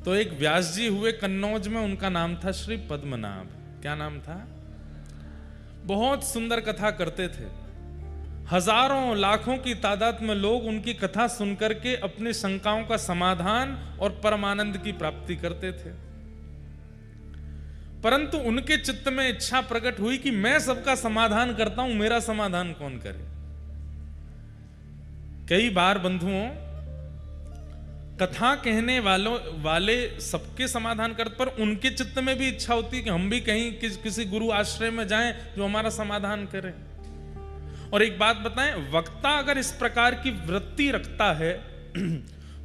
तो एक व्यास जी हुए कन्नौज में, उनका नाम था श्री पद्मनाभ। क्या नाम था? बहुत सुंदर कथा करते थे। हजारों लाखों की तादाद में लोग उनकी कथा सुनकर के अपनी शंकाओं का समाधान और परमानंद की प्राप्ति करते थे। परंतु उनके चित्त में इच्छा प्रकट हुई कि मैं सबका समाधान करता हूं, मेरा समाधान कौन करे। कई बार बंधुओं, कथा कहने वाले सबके समाधान करते, पर उनके चित्त में भी इच्छा होती है कि हम भी कहीं किसी गुरु आश्रय में जाएं जो हमारा समाधान करे। और एक बात बताएं, वक्ता अगर इस प्रकार की वृत्ति रखता है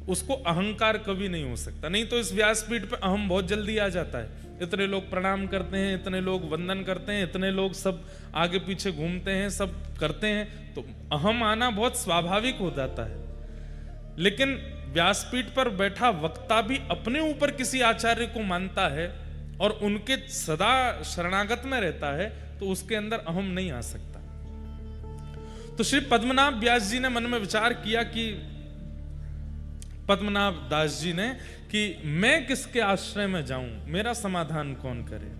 उसको अहंकार कभी नहीं हो सकता। नहीं तो इस व्यासपीठ पे अहम बहुत जल्दी आ जाता है। इतने लोग प्रणाम करते हैं, इतने लोग वंदन करते हैं, इतने लोग सब आगे पीछे घूमते हैं, सब करते हैं, तो अहम आना बहुत स्वाभाविक हो जाता है। लेकिन व्यासपीठ पर बैठा वक्ता भी अपने ऊपर किसी आचार्य को मानता है और उनके सदा शरणागत में रहता है, तो उसके अंदर अहम नहीं आ सकता। तो श्री पद्मनाभ व्यास जी ने मन में विचार किया कि पद्मनाभ दास जी ने कि मैं किसके आश्रय में जाऊं, मेरा समाधान कौन करे।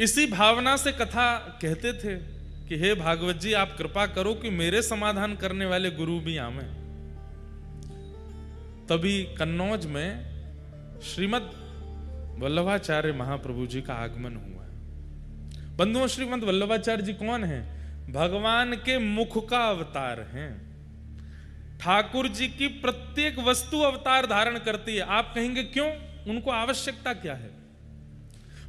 इसी भावना से कथा कहते थे कि हे भागवत जी, आप कृपा करो कि मेरे समाधान करने वाले गुरु भी आवे। तभी कन्नौज में श्रीमद वल्लभाचार्य महाप्रभु जी का आगमन हुआ। बंधुओं, श्रीमद वल्लभाचार्य जी कौन हैं? भगवान के मुख का अवतार हैं। ठाकुर जी की प्रत्येक वस्तु अवतार धारण करती है। आप कहेंगे क्यों? उनको आवश्यकता क्या है?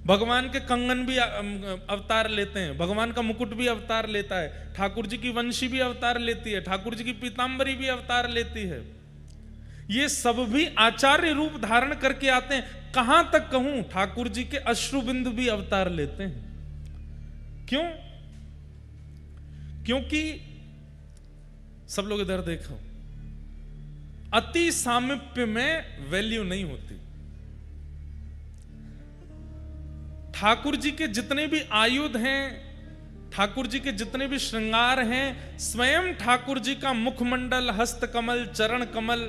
भगवान के कंगन भी अवतार लेते हैं, भगवान का मुकुट भी अवतार लेता है, ठाकुर जी की वंशी भी अवतार लेती है, ठाकुर जी की पीतांबरी भी अवतार लेती है। ये सब भी आचार्य रूप धारण करके आते हैं। कहां तक कहूं, ठाकुर जी के अश्रुबिंदु भी अवतार लेते हैं। क्यों? क्योंकि सब लोग इधर देखो, अति सामीप्य में वैल्यू नहीं होती। ठाकुर जी के जितने भी आयुध हैं, ठाकुर जी के जितने भी श्रृंगार हैं, स्वयं ठाकुर जी का मुखमंडल, हस्त कमल, चरण कमल,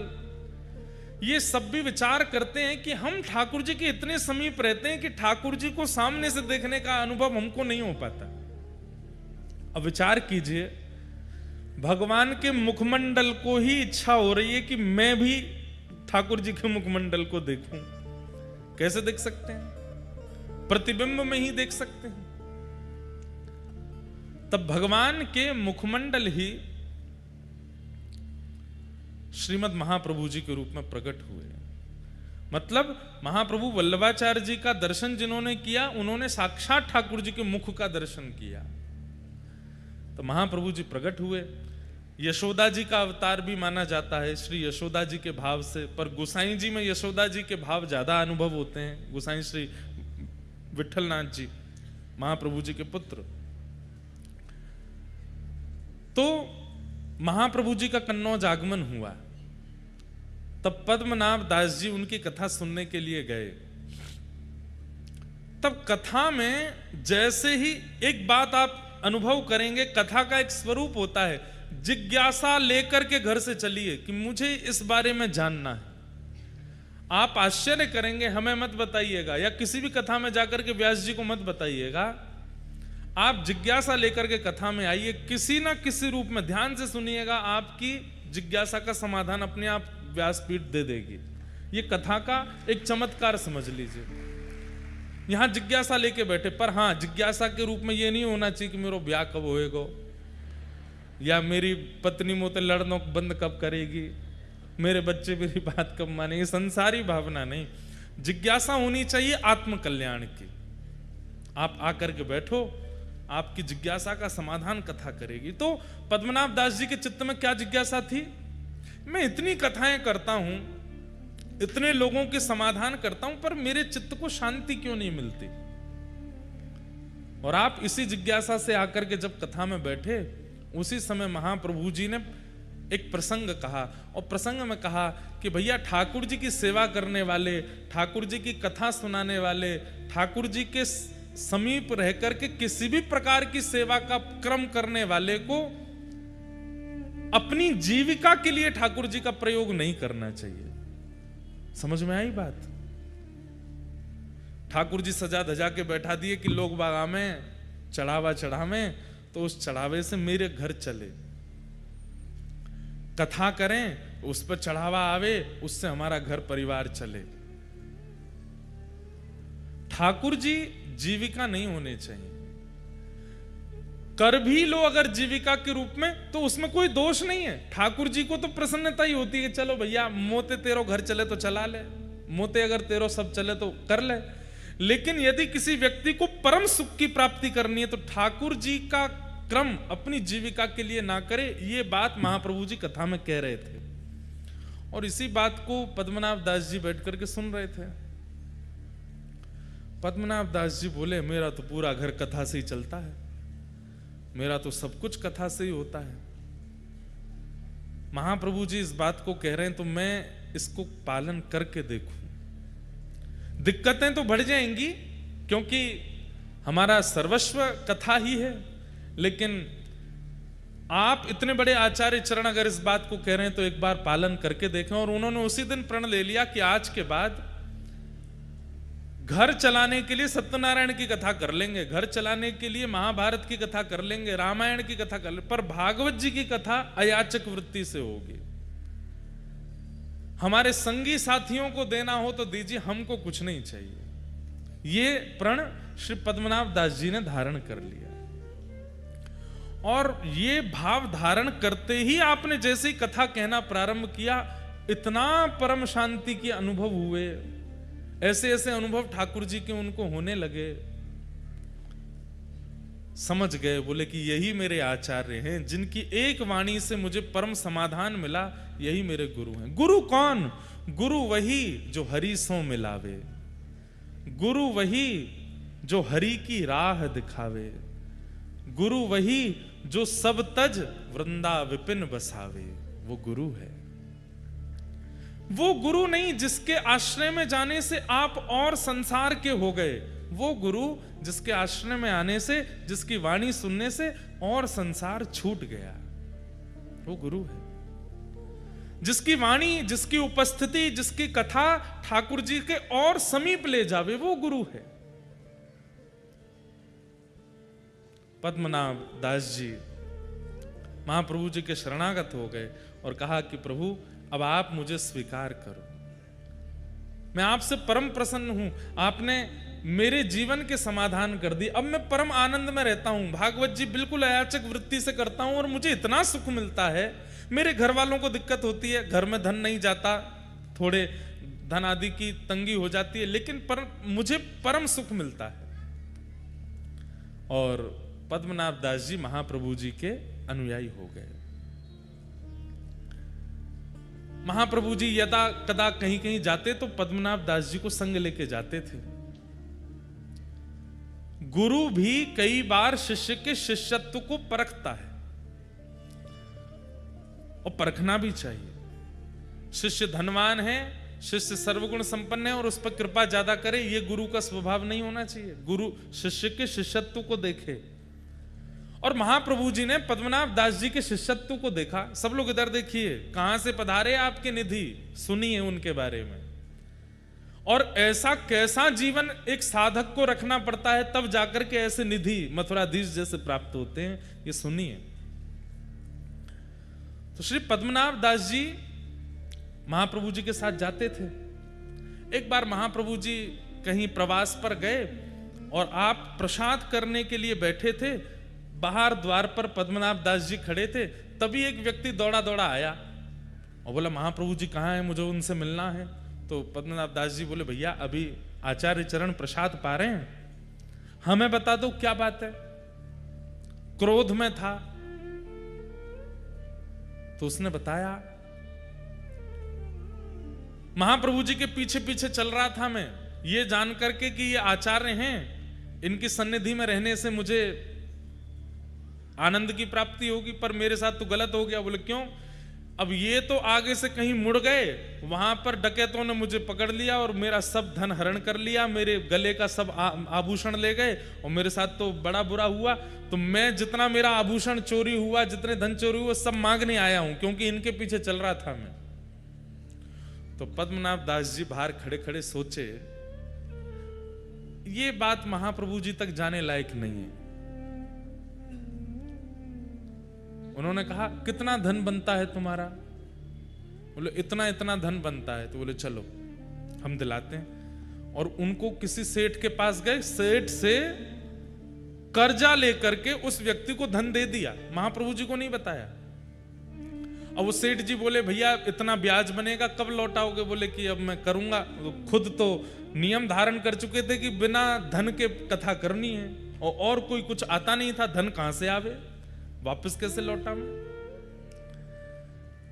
ये सब भी विचार करते हैं कि हम ठाकुर जी के इतने समीप रहते हैं कि ठाकुर जी को सामने से देखने का अनुभव हमको नहीं हो पाता। अब विचार कीजिए, भगवान के मुखमंडल को ही इच्छा हो रही है कि मैं भी ठाकुर जी के मुखमंडल को देखूं। कैसे देख सकते हैं? प्रतिबिंब में ही देख सकते हैं। तब भगवान के मुखमंडल ही श्रीमद महाप्रभु जी के रूप में प्रकट हुए। मतलब महाप्रभु वल्लभाचार्य जी का दर्शन जिन्होंने किया, उन्होंने साक्षात ठाकुर जी के मुख का दर्शन किया। तो महाप्रभु जी प्रकट हुए। यशोदा जी का अवतार भी माना जाता है, श्री यशोदा जी के भाव से, पर गोसाई जी में यशोदा जी के भाव ज्यादा अनुभव होते हैं। गोसाई श्री विठलनाथ जी महाप्रभु जी के पुत्र। तो महाप्रभु जी का कन्नौज आगमन हुआ। तब पद्मनाभ दास जी उनकी कथा सुनने के लिए गए। तब कथा में जैसे ही एक बात आप अनुभव करेंगे, कथा का एक स्वरूप होता है, जिज्ञासा लेकर के घर से चलिए कि मुझे इस बारे में जानना है। आप आश्चर्य करेंगे, हमें मत बताइएगा, या किसी भी कथा में जाकर के व्यास जी को मत बताइएगा। आप जिज्ञासा लेकर के कथा में आइए, किसी ना किसी रूप में ध्यान से सुनिएगा, आपकी जिज्ञासा का समाधान अपने आप व्यासपीठ दे देगी। ये कथा का एक चमत्कार समझ लीजिए। यहां जिज्ञासा लेके बैठे, पर हां, जिज्ञासा के रूप में ये नहीं होना चाहिए कि मेरा ब्याह कब होएगा, या मेरी पत्नी मोते लड़ना बंद कब करेगी, मेरे बच्चे मेरी बात कब मानेंगे। संसारी भावना नहीं, जिज्ञासा होनी चाहिए आत्म कल्याण की। आप आकर के बैठो, आपकी जिज्ञासा का समाधान कथा करेगी। तो पद्मनाभ दास जी के चित्त में क्या जिज्ञासा थी? मैं इतनी कथाएं करता हूं, इतने लोगों के समाधान करता हूं, पर मेरे चित्त को शांति क्यों नहीं मिलती? और आप इसी जिज्ञासा से आकर के जब कथा में बैठे, उसी समय महाप्रभु जी ने एक प्रसंग कहा, और प्रसंग में कहा कि भैया ठाकुर जी की सेवा करने वाले, ठाकुर जी की कथा सुनाने वाले, ठाकुर जी के समीप रहकर के किसी भी प्रकार की सेवा का क्रम करने वाले को अपनी जीविका के लिए ठाकुर जी का प्रयोग नहीं करना चाहिए। समझ में आई बात? ठाकुर जी सजा धजा के बैठा दिए कि लोग बागा में चढ़ावा चढ़ावे, तो उस चढ़ावे से मेरे घर चले, कथा करें, उस पर चढ़ावा आवे, उससे हमारा घर परिवार चले। ठाकुर जी जीविका नहीं होने चाहिए। कर भी लो अगर जीविका के रूप में तो उसमें कोई दोष नहीं है। ठाकुर जी को तो प्रसन्नता ही होती है कि चलो भैया मोते तेरो घर चले तो चला ले, मोते अगर तेरो सब चले तो कर ले। लेकिन यदि किसी व्यक्ति को परम सुख की प्राप्ति करनी है तो ठाकुर जी का क्रम अपनी जीविका के लिए ना करे। ये बात महाप्रभु जी कथा में कह रहे थे और इसी बात को पद्मनाभ दास जी बैठ करके सुन रहे थे। पद्मनाभ दास जी बोले, मेरा तो पूरा घर कथा से ही चलता है, मेरा तो सब कुछ कथा से ही होता है। महाप्रभु जी इस बात को कह रहे हैं तो मैं इसको पालन करके देखूं। दिक्कतें तो बढ़ जाएंगी क्योंकि हमारा सर्वस्व कथा ही है, लेकिन आप इतने बड़े आचार्य चरण अगर इस बात को कह रहे हैं तो एक बार पालन करके देखें। और उन्होंने उसी दिन प्रण ले लिया कि आज के बाद घर चलाने के लिए सत्यनारायण की कथा कर लेंगे, घर चलाने के लिए महाभारत की कथा कर लेंगे, रामायण की कथा कर लेंगे, पर भागवत जी की कथा अयाचक वृत्ति से होगी। हमारे संगी साथियों को देना हो तो दीजिए, हमको कुछ नहीं चाहिए। ये प्रण श्री पद्मनाभ दास जी ने धारण कर लिया और ये भाव धारण करते ही आपने जैसे ही कथा कहना प्रारंभ किया, इतना परम शांति के अनुभव हुए, ऐसे ऐसे अनुभव ठाकुर जी के उनको होने लगे। समझ गए, बोले कि यही मेरे आचार्य हैं, जिनकी एक वाणी से मुझे परम समाधान मिला, यही मेरे गुरु हैं। गुरु कौन? गुरु वही जो हरि सो मिलावे, गुरु वही जो हरि की राह दिखावे, गुरु वही जो सब तज वृंदा विपिन बसावे। वो गुरु है। वो गुरु नहीं जिसके आश्रय में जाने से आप और संसार के हो गए, वो गुरु जिसके आश्रय में आने से, जिसकी वाणी सुनने से और संसार छूट गया, वो गुरु है। जिसकी वाणी, जिसकी उपस्थिति, जिसकी कथा ठाकुर जी के और समीप ले जावे, वो गुरु है। पद्मनाभ दास जी महाप्रभु जी के शरणागत हो गए और कहा कि प्रभु अब आप मुझे स्वीकार करो, मैं आपसे परम प्रसन्न हूं, आपने मेरे जीवन के समाधान कर दी, अब मैं परम आनंद में रहता हूं, भागवत जी बिल्कुल अयाचक वृत्ति से करता हूं और मुझे इतना सुख मिलता है। मेरे घर वालों को दिक्कत होती है, घर में धन नहीं जाता, थोड़े धन आदि की तंगी हो जाती है, लेकिन मुझे परम सुख मिलता है। और पद्मनाभ दास जी महाप्रभु जी के अनुयायी हो गए। महाप्रभु जी यदा कदा कहीं कहीं जाते तो पद्मनाभ दास जी को संग लेके जाते थे। गुरु भी कई बार शिष्य के शिष्यत्व को परखता है और परखना भी चाहिए। शिष्य धनवान है, शिष्य सर्वगुण संपन्न है और उस पर कृपा ज्यादा करे, ये गुरु का स्वभाव नहीं होना चाहिए। गुरु शिष्य के शिष्यत्व को देखे। और महाप्रभु जी ने पद्मनाभ दास जी के शिष्यत्व को देखा। सब लोग इधर देखिए, कहां से पधारे आपके निधि, सुनिए उनके बारे में। और ऐसा कैसा जीवन एक साधक को रखना पड़ता है तब जाकर के ऐसे निधि मथुराधीश जैसे प्राप्त होते हैं, ये सुनिए। तो श्री पद्मनाभ दास जी महाप्रभु जी के साथ जाते थे। एक बार महाप्रभु जी कहीं प्रवास पर गए और आप प्रसाद करने के लिए बैठे थे, बाहर द्वार पर पद्मनाभ दास जी खड़े थे। तभी एक व्यक्ति दौड़ा दौड़ा आया और बोला, महाप्रभु जी कहाँ हैं, मुझे उनसे मिलना है। तो पद्मनाभ दास जी बोले, भैया अभी आचार्य चरण प्रसाद पा रहे हैं, हमें बता दो क्या बात है। क्रोध में था तो उसने बताया, महाप्रभु जी के पीछे पीछे चल रहा था मैं, ये जान करके कि ये आचार्य हैं, इनकी सन्निधि में रहने से मुझे आनंद की प्राप्ति होगी, पर मेरे साथ तो गलत हो गया। बोले क्यों? अब ये तो आगे से कहीं मुड़ गए, वहां पर डकैतों ने मुझे पकड़ लिया और मेरा सब धन हरण कर लिया, मेरे गले का सब आभूषण ले गए और मेरे साथ तो बड़ा बुरा हुआ। तो मैं जितना मेरा आभूषण चोरी हुआ, जितने धन चोरी हुआ, सब मांगने आया हूं, क्योंकि इनके पीछे चल रहा था मैं। तो पद्मनाभ दास जी बाहर खड़े खड़े सोचे, ये बात महाप्रभु जी तक जाने लायक नहीं है। उन्होंने कहा, कितना धन बनता है तुम्हारा? बोले, इतना इतना धन बनता है। तो बोले, चलो हम दिलाते हैं। और उनको किसी सेठ के पास गए, सेठ से कर्जा लेकर के उस व्यक्ति को धन दे दिया, महाप्रभु जी को नहीं बताया। अब वो सेठ जी बोले, भैया इतना ब्याज बनेगा, कब लौटाओगे? बोले कि अब मैं करूंगा। खुद तो नियम धारण कर चुके थे कि बिना धन के कथा करनी है, और कोई कुछ आता नहीं था, धन कहां से आवे, वापस कैसे लौटा मैं?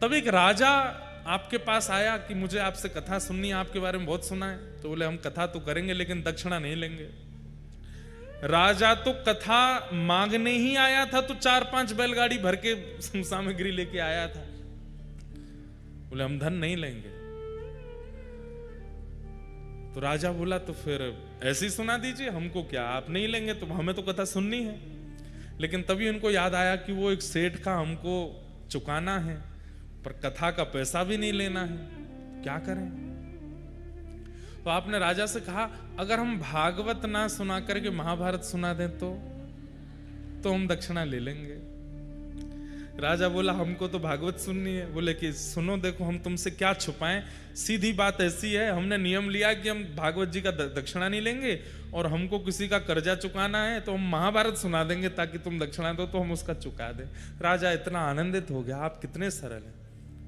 तब एक राजा आपके पास आया कि मुझे आपसे कथा सुननी है, आपके बारे में बहुत सुना है। तो बोले, हम कथा तो करेंगे लेकिन दक्षिणा नहीं लेंगे। राजा तो कथा मांगने ही आया था, तो 4-5 बैलगाड़ी भर के सामग्री लेके आया था। बोले, हम धन नहीं लेंगे। तो राजा बोला, तो फिर ऐसे ही सुना दीजिए, हमको क्या, आप नहीं लेंगे तो हमें तो कथा सुननी है। लेकिन तभी उनको याद आया कि वो एक सेठ का हमको चुकाना है, पर कथा का पैसा भी नहीं लेना है, क्या करें? तो आपने राजा से कहा, अगर हम भागवत ना सुना करके महाभारत सुना दें तो हम दक्षिणा ले लेंगे। राजा बोला, हमको तो भागवत सुननी है। बोले कि सुनो, देखो हम तुमसे क्या छुपाएं, सीधी बात ऐसी है, हमने नियम लिया कि हम भागवत जी का दक्षिणा नहीं लेंगे, और हमको किसी का कर्जा चुकाना है तो हम महाभारत सुना देंगे ताकि तुम दक्षिणा दो तो हम उसका चुका दें। राजा इतना आनंदित हो गया, आप कितने सरल हैं,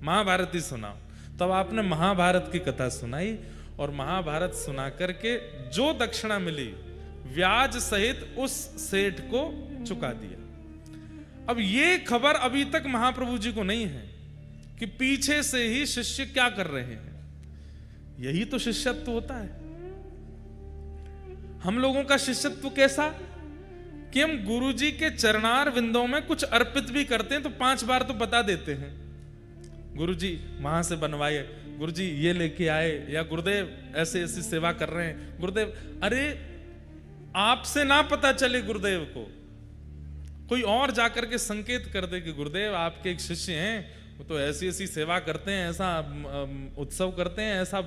महाभारत ही सुनाओ। तब आपने महाभारत की कथा सुनाई, और महाभारत सुना करके जो दक्षिणा मिली ब्याज सहित उस सेठ को चुका दिया। अब ये खबर अभी तक महाप्रभु जी को नहीं है कि पीछे से ही शिष्य क्या कर रहे हैं। यही तो शिष्यत्व होता है। हम लोगों का शिष्यत्व कैसा कि हम गुरु जी के चरणार विंदों में कुछ अर्पित भी करते हैं तो 5 बार तो बता देते हैं, गुरु जी वहां से बनवाए, गुरु जी ये लेके आए, या गुरुदेव ऐसे ऐसी सेवा कर रहे हैं। गुरुदेव, अरे आपसे ना पता चले गुरुदेव को, कोई और जाकर के संकेत कर दे कि गुरुदेव आपके एक शिष्य हैं, वो तो ऐसी ऐसी सेवा करते हैं, ऐसा उत्सव करते हैं, ऐसा,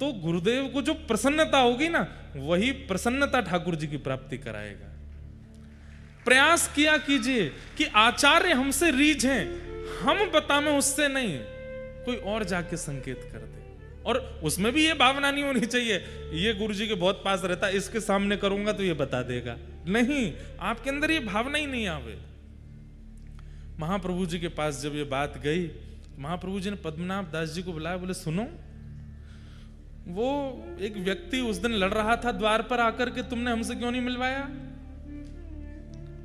तो गुरुदेव को जो प्रसन्नता होगी ना, वही प्रसन्नता ठाकुर जी की प्राप्ति कराएगा। प्रयास किया कीजिए कि आचार्य हमसे रीझ हैं, हम बतावें उससे नहीं, कोई और जाके संकेत कर दे। और उसमें भी ये भावना नहीं होनी चाहिए ये गुरु जी के बहुत पास रहता, इसके सामने करूंगा तो ये बता देगा, नहीं, आपके अंदर ये भावना ही नहीं आवे। महाप्रभु जी के पास जब ये बात गई, महाप्रभु जी ने पद्मनाभ दास जी को बुलाया, बोले सुनो, वो एक व्यक्ति उस दिन लड़ रहा था द्वार पर आकर के, तुमने हमसे क्यों नहीं मिलवाया?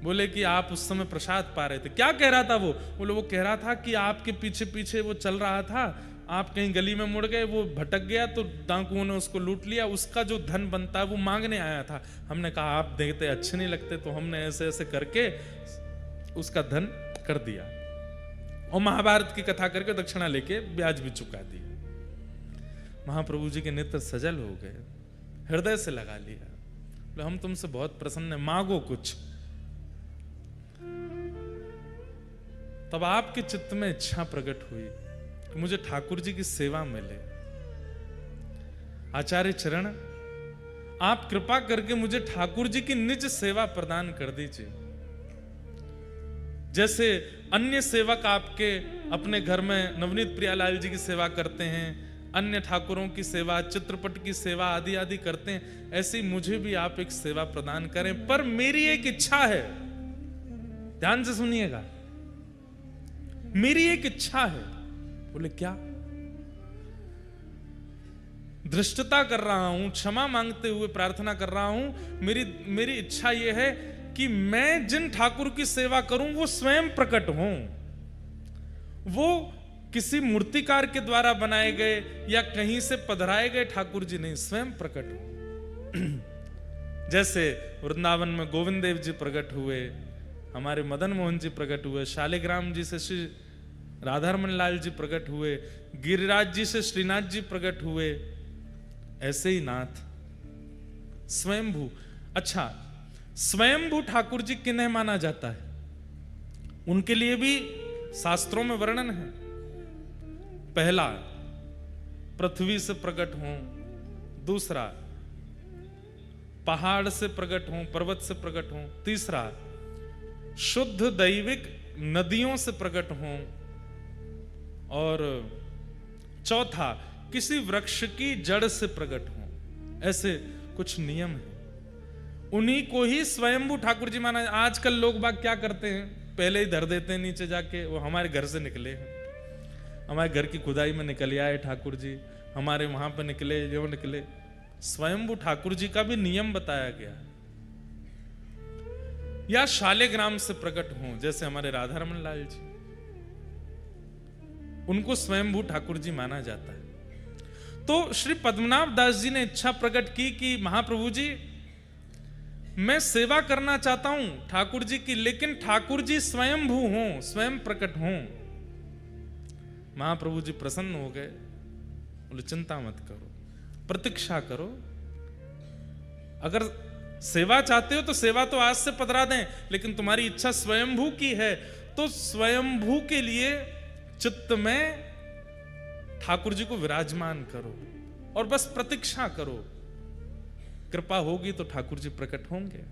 बोले कि आप उस समय प्रसाद पा रहे थे। क्या कह रहा था वो? बोले वो कह रहा था कि आपके पीछे पीछे वो चल रहा था, आप कहीं गली में मुड़ गए, वो भटक गया तो डाकुओं ने उसको लूट लिया, उसका जो धन बनता है वो मांगने आया था। हमने कहा आप देते अच्छे नहीं लगते, तो हमने ऐसे ऐसे करके उसका धन कर दिया, और महाभारत की कथा करके दक्षिणा लेके ब्याज भी चुका दिया। महाप्रभु जी के नेत्र सजल हो गए, हृदय से लगा लिया, बोले हम तुमसे बहुत प्रसन्न हैं, मांगो कुछ। तब आपके चित्त में इच्छा प्रकट हुई कि मुझे ठाकुर जी की सेवा मिले। आचार्य चरण, आप कृपा करके मुझे ठाकुर जी की निज सेवा प्रदान कर दीजिए। जैसे अन्य सेवक आपके अपने घर में नवनीत प्रियालाल जी की सेवा करते हैं, अन्य ठाकुरों की सेवा, चित्रपट की सेवा आदि आदि करते हैं, ऐसे ही मुझे भी आप एक सेवा प्रदान करें। पर मेरी एक इच्छा है, ध्यान से सुनिएगा, मेरी एक इच्छा है। बोले क्या? धृष्टता कर रहा हूं, क्षमा मांगते हुए प्रार्थना कर रहा हूं, मेरी इच्छा यह है कि मैं जिन ठाकुर की सेवा करूं वो स्वयं प्रकट हों, वो किसी मूर्तिकार के द्वारा बनाए गए या कहीं से पधराए गए ठाकुर जी नहीं, स्वयं प्रकट हो। जैसे वृंदावन में गोविंद देव जी प्रकट हुए, हमारे मदन मोहन जी प्रकट हुए, शालिग्राम जी से श्री राधारमण लाल जी प्रकट हुए, गिरिराज जी से श्रीनाथ जी प्रकट हुए, ऐसे ही नाथ स्वयंभू। अच्छा, स्वयंभू ठाकुर जी किन्हें माना जाता है? उनके लिए भी शास्त्रों में वर्णन है। पहला, पृथ्वी से प्रकट हों, दूसरा पहाड़ से प्रकट हों, पर्वत से प्रकट हों, तीसरा शुद्ध दैविक नदियों से प्रकट हों, और चौथा किसी वृक्ष की जड़ से प्रकट हों। ऐसे कुछ नियम हैं, उन्हीं को ही स्वयंभू ठाकुर जी माना। आजकल लोग बाग क्या करते हैं, पहले ही धर देते हैं नीचे जाके, वो हमारे घर से निकले हैं, हमारे घर की खुदाई में निकल आए ठाकुर जी, हमारे वहां पे निकले, जो निकले। स्वयंभू ठाकुर जी का भी नियम बताया गया। या शालिग्राम से प्रकट हों, जैसे हमारे राधा रमन लाल जी, उनको स्वयंभू ठाकुर जी माना जाता है। तो श्री पद्मनाभ दास जी ने इच्छा प्रकट की कि महाप्रभु जी, मैं सेवा करना चाहता हूं ठाकुर जी की, लेकिन ठाकुर जी स्वयंभू हों, स्वयं प्रकट हों। महाप्रभु जी प्रसन्न हो गए, बोले चिंता मत करो, प्रतीक्षा करो। अगर सेवा चाहते हो तो सेवा तो आज से पधरा दें, लेकिन तुम्हारी इच्छा स्वयंभू की है तो स्वयंभू के लिए चित्त में ठाकुर जी को विराजमान करो और बस प्रतीक्षा करो, कृपा होगी तो ठाकुर जी प्रकट होंगे।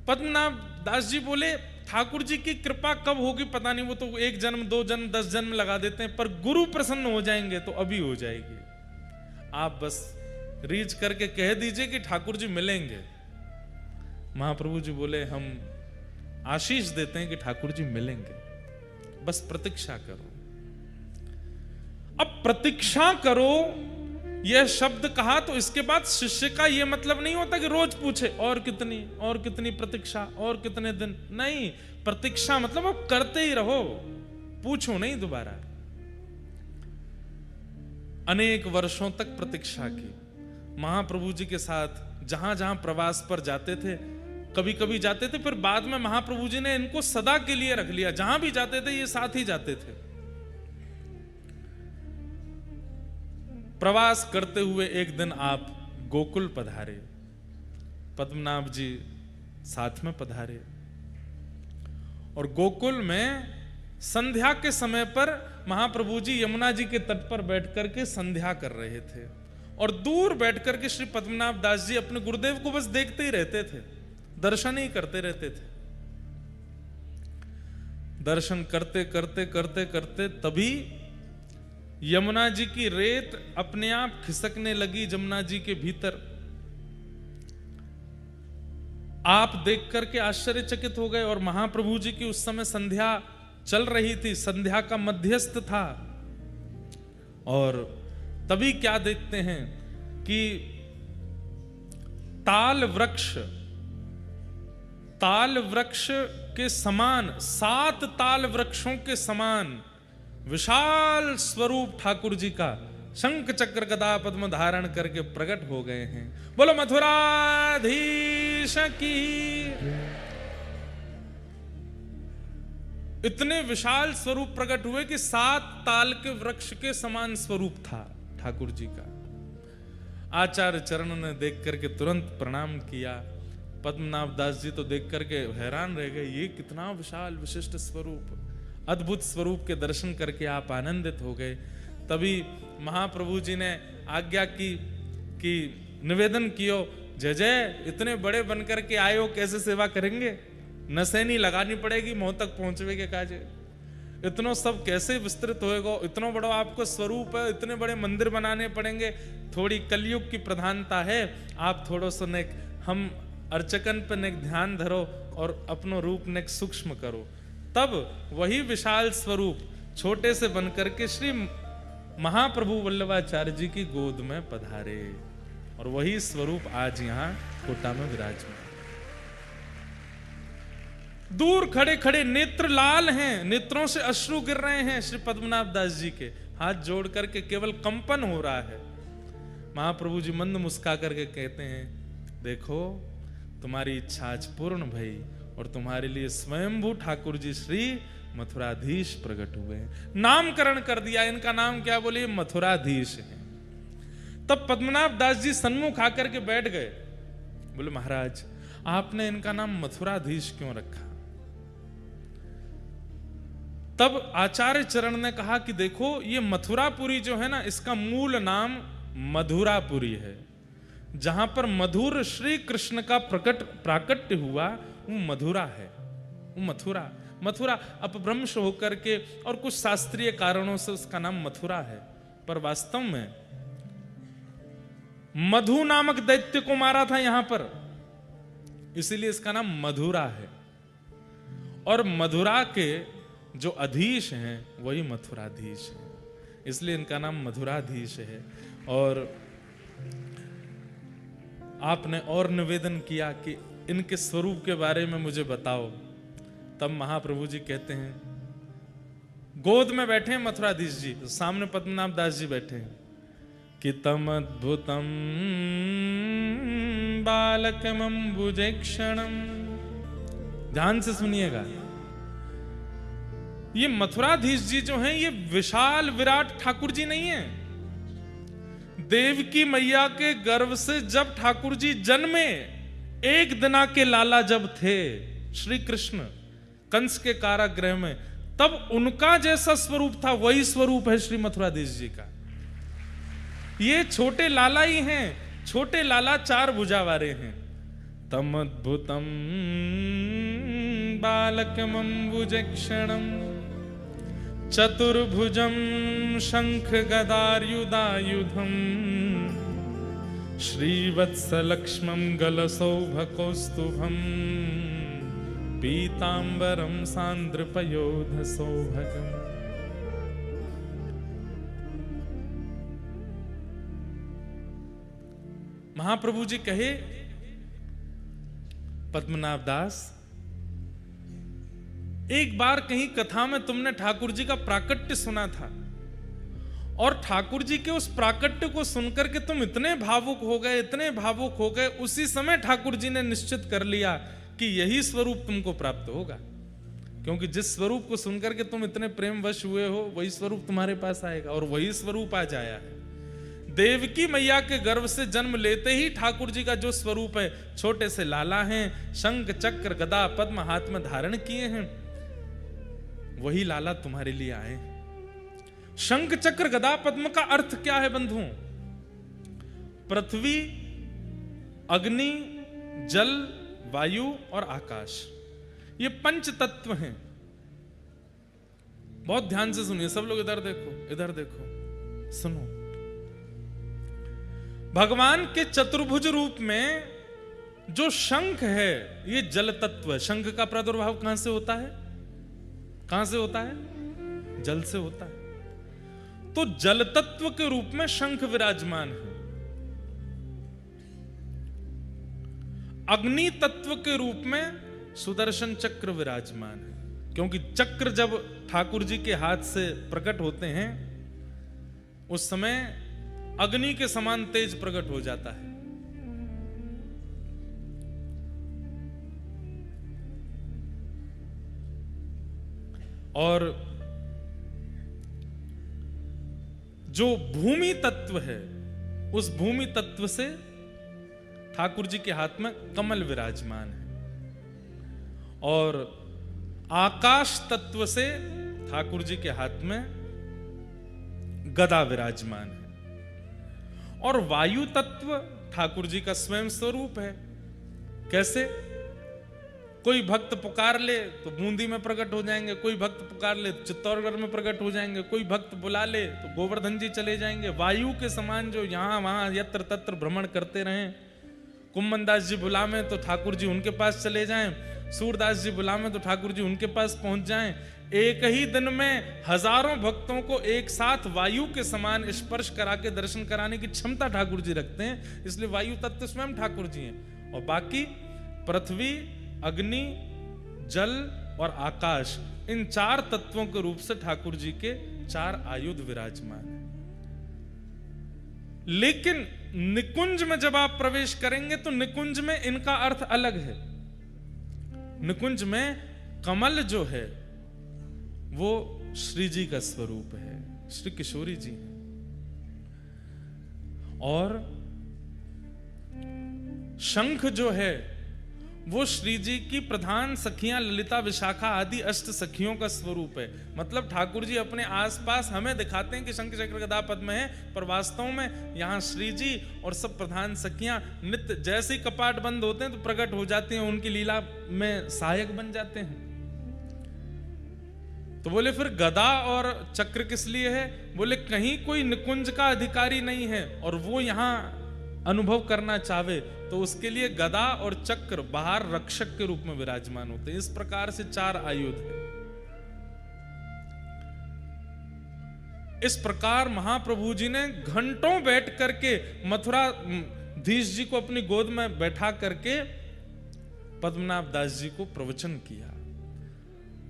पद्मनाभ दास जी बोले ठाकुर जी की कृपा कब होगी पता नहीं, वो तो 1 जन्म 2 जन्म 10 जन्म लगा देते हैं, पर गुरु प्रसन्न हो जाएंगे तो अभी हो जाएगी। आप बस रीच करके कह दीजिए कि ठाकुर जी मिलेंगे। महाप्रभु जी बोले हम आशीष देते हैं कि ठाकुर जी मिलेंगे, बस प्रतीक्षा करो। अब प्रतीक्षा करो यह शब्द कहा तो इसके बाद शिष्य का यह मतलब नहीं होता कि रोज पूछे और कितनी प्रतीक्षा और कितने दिन, नहीं। प्रतीक्षा मतलब अब करते ही रहो, पूछो नहीं दोबारा। अनेक वर्षों तक प्रतीक्षा की। महाप्रभु जी के साथ जहां जहां प्रवास पर जाते थे, कभी कभी जाते थे, फिर बाद में महाप्रभु जी ने इनको सदा के लिए रख लिया, जहां भी जाते थे ये साथ ही जाते थे। प्रवास करते हुए एक दिन आप गोकुल पधारे, पद्मनाभ जी साथ में पधारे, और गोकुल में संध्या के समय पर महाप्रभु जी यमुना जी के तट पर बैठ करके संध्या कर रहे थे, और दूर बैठ करके श्री पद्मनाभ दास जी अपने गुरुदेव को बस देखते ही रहते थे, दर्शन ही करते रहते थे। दर्शन करते करते करते करते तभी यमुना जी की रेत अपने आप खिसकने लगी जमुना जी के भीतर। आप देख करके आश्चर्यचकित हो गए, और महाप्रभु जी की उस समय संध्या चल रही थी, संध्या का मध्यस्थ था। और तभी क्या देखते हैं कि ताल वृक्ष के समान, 7 ताल वृक्षों के समान विशाल स्वरूप ठाकुर जी का शंख चक्र गदा पद्म धारण करके प्रकट हो गए हैं। बोलो मथुराधीश की। इतने विशाल स्वरूप प्रकट हुए कि 7 ताल के वृक्ष के समान स्वरूप था ठाकुर जी का। आचार्य चरण ने देख करके तुरंत प्रणाम किया। पद्मनाभ दास जी तो देख करके हैरान रह गए, ये कितना विशाल विशिष्ट स्वरूप, अद्भुत स्वरूप के दर्शन करके आप आनंदित हो गए। तभी महाप्रभु जी ने आज्ञा की कि निवेदन कियो, जय जय इतने बड़े बनकर के आए हो, कैसे सेवा करेंगे, नसैनी लगानी पड़ेगी, मोह तक पहुंचवे के काजे, इतनो सब कैसे विस्तृत होएगा, इतना बड़ा आपको स्वरूप है, इतने बड़े मंदिर बनाने पड़ेंगे। थोड़ी कलयुग की प्रधानता है, आप थोड़ो सो ने हम अर्चकन पर ने ध्यान धरो और अपनो रूप ने सूक्ष्म करो। तब वही विशाल स्वरूप छोटे से बनकर के श्री महाप्रभु वल्लभाचार्य जी की गोद में पधारे, और वही स्वरूप आज यहाँ कोटा में विराजमान। दूर खड़े खड़े नेत्र लाल हैं, नेत्रों से अश्रु गिर रहे हैं श्री पद्मनाभ दास जी के, हाथ जोड़ करके केवल कंपन हो रहा है। महाप्रभु जी मंद मुस्का करके कहते हैं, देखो तुम्हारी इच्छा आज पूर्ण भई, और तुम्हारे लिए स्वयंभू ठाकुर जी श्री मथुराधीश प्रकट हुए हैं। नामकरण कर दिया, इनका नाम क्या बोले, मथुराधीश है। तब पद्मनाभ दास जी सन्मुख आकर के बैठ गए, बोले महाराज आपने इनका नाम मथुराधीश क्यों रखा। तब आचार्य चरण ने कहा कि देखो ये मथुरापुरी जो है ना, इसका मूल नाम मधुरापुरी है। जहां पर मधुर श्री कृष्ण का प्राकट्य हुआ वो मधुरा है, वो मथुरा अपभ्रंश होकर के और कुछ शास्त्रीय कारणों से उसका नाम मथुरा है, पर वास्तव में मधु नामक दैत्य को मारा था यहां पर, इसीलिए इसका नाम मधुरा है। और मधुरा के जो अधीश हैं वही मथुराधीश हैं, इसलिए इनका नाम मधुराधीश है। और आपने और निवेदन किया कि इनके स्वरूप के बारे में मुझे बताओ, तब महाप्रभु जी कहते हैं, गोद में बैठे हैं मथुराधीश जी, सामने पद्मनाभ दास जी बैठे हैं, कि तम अद्भुतम बालकमंबुजेक्षणम। ध्यान से सुनिएगा, ये मथुराधीश जी जो हैं ये विशाल विराट ठाकुर जी नहीं है। देवकी मैया के गर्भ से जब ठाकुर जी जन्मे, एक दिना के लाला जब थे श्री कृष्ण कंस के कारागृह में, तब उनका जैसा स्वरूप था वही स्वरूप है श्री मथुराधीश जी का। ये छोटे लाला ही हैं, छोटे लाला 4 भुजा वाले हैं। तम अद्भुतम बालकमंबुजेक्षणम चतुर्भुजम शंख गदायुधायुधम श्रीवत्सलक्ष्मं गलसौभकौस्तुभम पीतांबरम सांद्रपयोधसौभगम। महाप्रभु जी कहे, पद्मनाभ दास, एक बार कहीं कथा में तुमने ठाकुर जी का प्राकट्य सुना था, और ठाकुर जी के उस प्राकट्य को सुनकर के तुम इतने भावुक हो गए, इतने भावुक हो गए, उसी समय ठाकुर जी ने निश्चित कर लिया कि यही स्वरूप तुमको प्राप्त होगा, क्योंकि जिस स्वरूप को सुनकर के तुम इतने प्रेमवश हुए हो वही स्वरूप तुम्हारे पास आएगा, और वही स्वरूप आज आया है। देवकी मैया के गर्भ से जन्म लेते ही ठाकुर जी का जो स्वरूप है, छोटे से लाला हैं, शंख चक्र गदा पद्म हाथ में धारण किए हैं, वही लाला तुम्हारे लिए आए। शंख चक्र गदा पद्म का अर्थ क्या है बंधुओं? पृथ्वी, अग्नि, जल, वायु और आकाश, ये 5 तत्व हैं। बहुत ध्यान से सुनिए सब लोग, इधर देखो, इधर देखो, सुनो। भगवान के चतुर्भुज रूप में जो शंख है ये जल तत्व है। शंख का प्रादुर्भाव कहां से होता है? कहां से होता है? जल से होता है। तो जल तत्व के रूप में शंख विराजमान है। अग्नि तत्व के रूप में सुदर्शन चक्र विराजमान है, क्योंकि चक्र जब ठाकुर जी के हाथ से प्रकट होते हैं उस समय अग्नि के समान तेज प्रकट हो जाता है। और जो भूमि तत्व है, उस भूमि तत्व से ठाकुर जी के हाथ में कमल विराजमान है, और आकाश तत्व से ठाकुर जी के हाथ में गदा विराजमान है, और वायु तत्व ठाकुर जी का स्वयं स्वरूप है। कैसे? कोई भक्त पुकार ले तो बूंदी में प्रकट हो जाएंगे, कोई भक्त पुकार ले तो चित्तौड़गढ़ में प्रकट हो जाएंगे, कोई भक्त बुला ले तो गोवर्धन जी चले जाएंगे। वायु के समान जो यहां वहां यत्र तत्र भ्रमण करते रहें। कुम्मनदास जी बुला में तो ठाकुर जी उनके पास चले जाएं, सूरदास जी बुला में तो ठाकुर जी उनके पास पहुंच जाएं। एक ही दिन में हजारों भक्तों को एक साथ वायु के समान स्पर्श करा के दर्शन कराने की क्षमता ठाकुर जी रखते हैं, इसलिए वायु तत्व स्वयं ठाकुर जी हैं। और बाकी पृथ्वी, अग्नि, जल और आकाश, इन 4 तत्वों के रूप से ठाकुर जी के 4 आयुध विराजमान है। लेकिन निकुंज में जब आप प्रवेश करेंगे तो निकुंज में इनका अर्थ अलग है। निकुंज में कमल जो है वो श्री जी का स्वरूप है, श्री किशोरी जी है, और शंख जो है वो श्री जी की प्रधान सखियां ललिता विशाखा आदि अष्ट सखियों का स्वरूप है। मतलब ठाकुर जी अपने आसपास हमें दिखाते हैं कि शंख चक्र गदा पद्म है, पर वास्तव में यहाँ श्री जी और सब प्रधान सखियां नित्य जैसे ही कपाट बंद होते हैं तो प्रकट हो जाती हैं, उनकी लीला में सहायक बन जाते हैं। तो बोले फिर गदा और चक्र किस लिए है? बोले कहीं कोई निकुंज का अधिकारी नहीं है और वो यहाँ अनुभव करना चाहे तो उसके लिए गदा और चक्र बाहर रक्षक के रूप में विराजमान होते हैं। इस प्रकार से 4 आयुध है। इस प्रकार महाप्रभु जी ने घंटों बैठ करके मथुराधीश जी को अपनी गोद में बैठा करके पद्मनाभ दास जी को प्रवचन किया।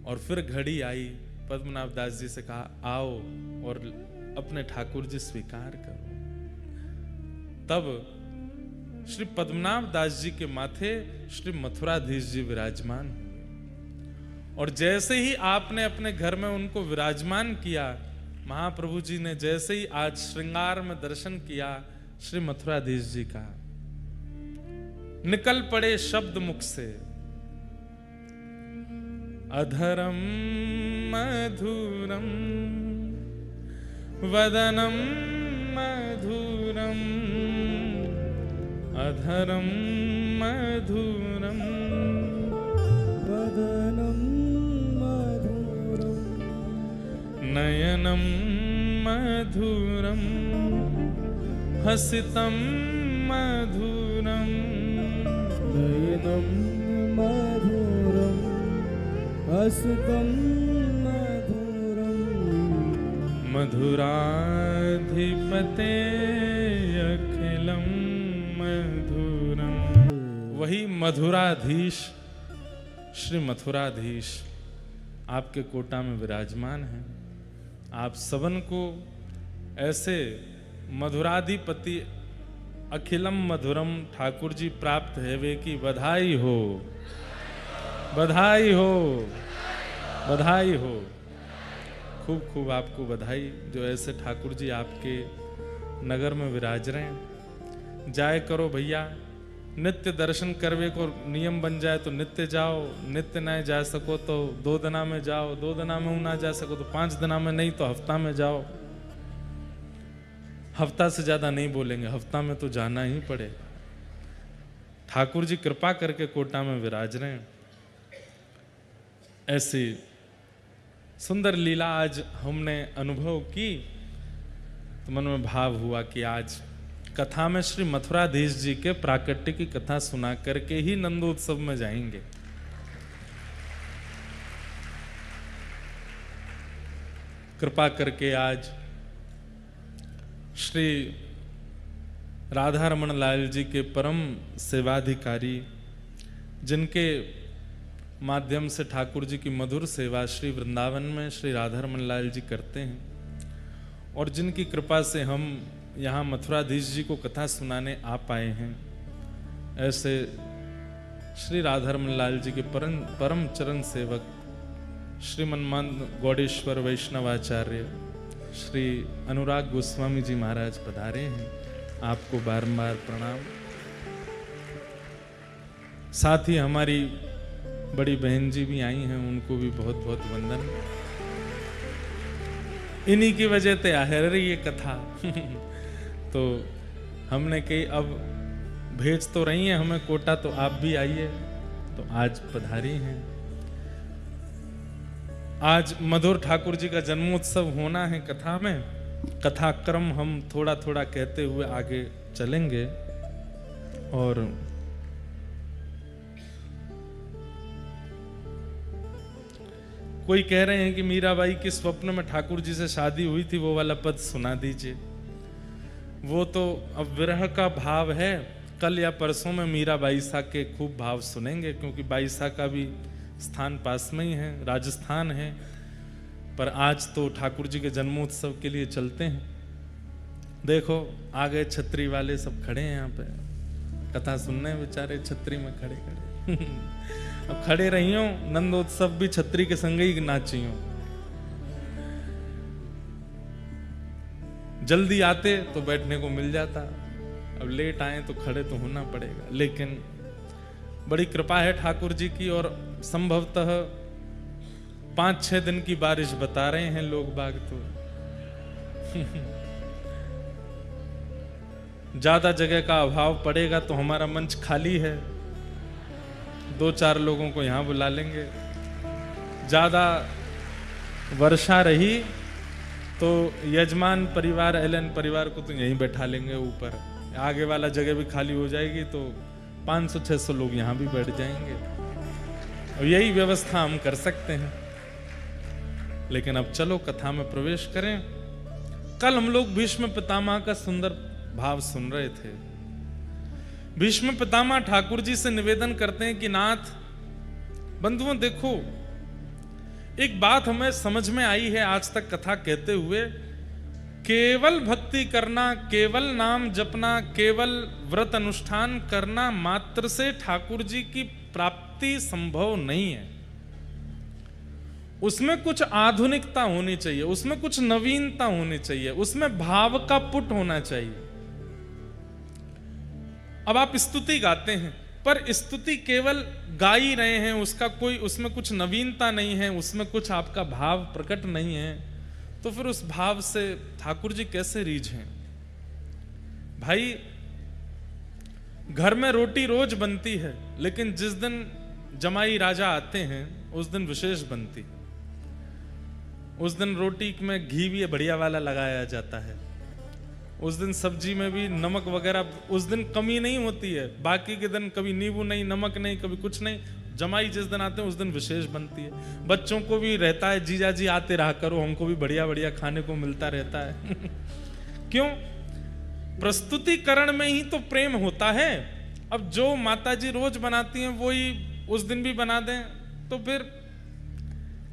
और फिर घड़ी आई, पद्मनाभ दास जी से कहा आओ और अपने ठाकुर जी स्वीकार करो। तब श्री पद्मनाभ दास जी के माथे श्री मथुराधीश जी विराजमान हुए। और जैसे ही आपने अपने घर में उनको विराजमान किया, महाप्रभु जी ने जैसे ही आज श्रृंगार में दर्शन किया श्री मथुराधीश जी का, निकल पड़े शब्द मुख से, अधरम मधुरम वदनम मधुरम अधरम मधुरम वदनं मधुरं नयनम मधुरम हसितम मधुरम नयनं मधुरं हसितं मधुरं मधुराधिपते अखिलम मधुरम। वही मधुराधीश श्री मथुराधीश आपके कोटा में विराजमान है। आप सबन को ऐसे मधुराधिपति अखिलम मधुरम ठाकुर जी प्राप्त है वे की बधाई हो, बधाई हो, बधाई हो। खूब खूब आपको बधाई जो ऐसे ठाकुर जी आपके नगर में विराज रहे हैं। जाए करो भैया, नित्य दर्शन करवे को नियम बन जाए तो नित्य जाओ, नित्य नहीं जा सको तो 2 दिना में जाओ, 2 दिना में ना जा सको तो 5 दिना में, नहीं तो हफ्ता में जाओ। हफ्ता से ज्यादा नहीं बोलेंगे, हफ्ता में तो जाना ही पड़ेगा। ठाकुर जी कृपा करके कोटा में विराज रहे हैं। ऐसी सुंदर लीला आज हमने अनुभव की तो मन में भाव हुआ कि आज कथा में श्री मथुराधीश जी के प्राकट्य की कथा सुना करके ही नंदोत्सव में जाएंगे। कृपा करके आज श्री राधा रमन लाल जी के परम सेवाधिकारी, जिनके माध्यम से ठाकुर जी की मधुर सेवा श्री वृंदावन में श्री राधा रमन लाल जी करते हैं, और जिनकी कृपा से हम यहाँ मथुराधीश जी को कथा सुनाने आ पाए हैं, ऐसे श्री राधा रमन लाल जी के परम चरण सेवक श्रीमन्मंद गौडेश्वर वैष्णवाचार्य श्री अनुराग गोस्वामी जी महाराज पधारे हैं। आपको बारंबार प्रणाम। साथ ही हमारी बड़ी बहन जी भी आई हैं, उनको भी बहुत बहुत वंदन। इन्हीं की वजह से आ रही ये कथा तो हमने कही अब भेज तो रही हैं हमें कोटा, तो आप भी आइए। तो आज पधारी हैं। आज मधुर ठाकुर जी का जन्मोत्सव होना है कथा में। कथा क्रम हम थोड़ा थोड़ा कहते हुए आगे चलेंगे। और कोई कह रहे हैं कि मीराबाई के स्वप्न में ठाकुर जी से शादी हुई थी, वो वाला पद सुना दीजिए। वो तो अब विरह का भाव है, कल या परसों में मीरा बाईसा के खूब भाव सुनेंगे, क्योंकि बाईसा का भी स्थान पास में ही है, राजस्थान है। पर आज तो ठाकुर जी के जन्मोत्सव के लिए चलते हैं। देखो आ गए छतरी वाले, सब खड़े हैं यहाँ पे कथा सुनने, बेचारे छतरी में खड़े खड़े अब खड़े रही हो, नंदोत्सव भी छतरी के संग ही नाची हो। जल्दी आते तो बैठने को मिल जाता, अब लेट आए तो खड़े तो होना पड़ेगा। लेकिन बड़ी कृपा है ठाकुर जी की, और संभवतः 5-6 दिन की बारिश बता रहे हैं लोग बाग तो। ज्यादा जगह का अभाव पड़ेगा तो हमारा मंच खाली है, 2-4 लोगों को यहां बुला लेंगे। ज्यादा वर्षा रही तो यजमान परिवार, एलन परिवार को तो यहीं बैठा लेंगे ऊपर, आगे वाला जगह भी खाली हो जाएगी तो 500-600 लोग यहां भी बैठ जाएंगे, और यही व्यवस्था हम कर सकते हैं। लेकिन अब चलो कथा में प्रवेश करें। कल हम लोग भीष्म पितामह का सुंदर भाव सुन रहे थे। भीष्म पितामह ठाकुर जी से निवेदन करते हैं कि नाथ, बंधुओं देखो, एक बात हमें समझ में आई है आज तक कथा कहते हुए, केवल भक्ति करना, केवल नाम जपना, केवल व्रत अनुष्ठान करना मात्र से ठाकुर जी की प्राप्ति संभव नहीं है। उसमें कुछ आधुनिकता होनी चाहिए, उसमें कुछ नवीनता होनी चाहिए, उसमें भाव का पुट होना चाहिए। अब आप स्तुति गाते हैं, पर स्तुति केवल गा ही रहे हैं, उसका कोई, उसमें कुछ नवीनता नहीं है, उसमें कुछ आपका भाव प्रकट नहीं है, तो फिर उस भाव से ठाकुर जी कैसे रीझें? भाई, घर में रोटी रोज बनती है, लेकिन जिस दिन जमाई राजा आते हैं उस दिन विशेष बनती। उस दिन रोटी में घी भी बढ़िया वाला लगाया जाता है, उस दिन सब्जी में भी नमक वगैरह उस दिन कमी नहीं होती है। बाकी के दिन कभी नींबू नहीं, नमक नहीं, कभी कुछ नहीं। जमाई जिस दिन आते हैं उस दिन विशेष बनती है। बच्चों को भी रहता है, जीजा जी आते रहा करो, हमको भी बढ़िया बढ़िया खाने को मिलता रहता है। क्यों? प्रस्तुतिकरण में ही तो प्रेम होता है। अब जो माता जी रोज बनाती हैं वही उस दिन भी बना दें तो फिर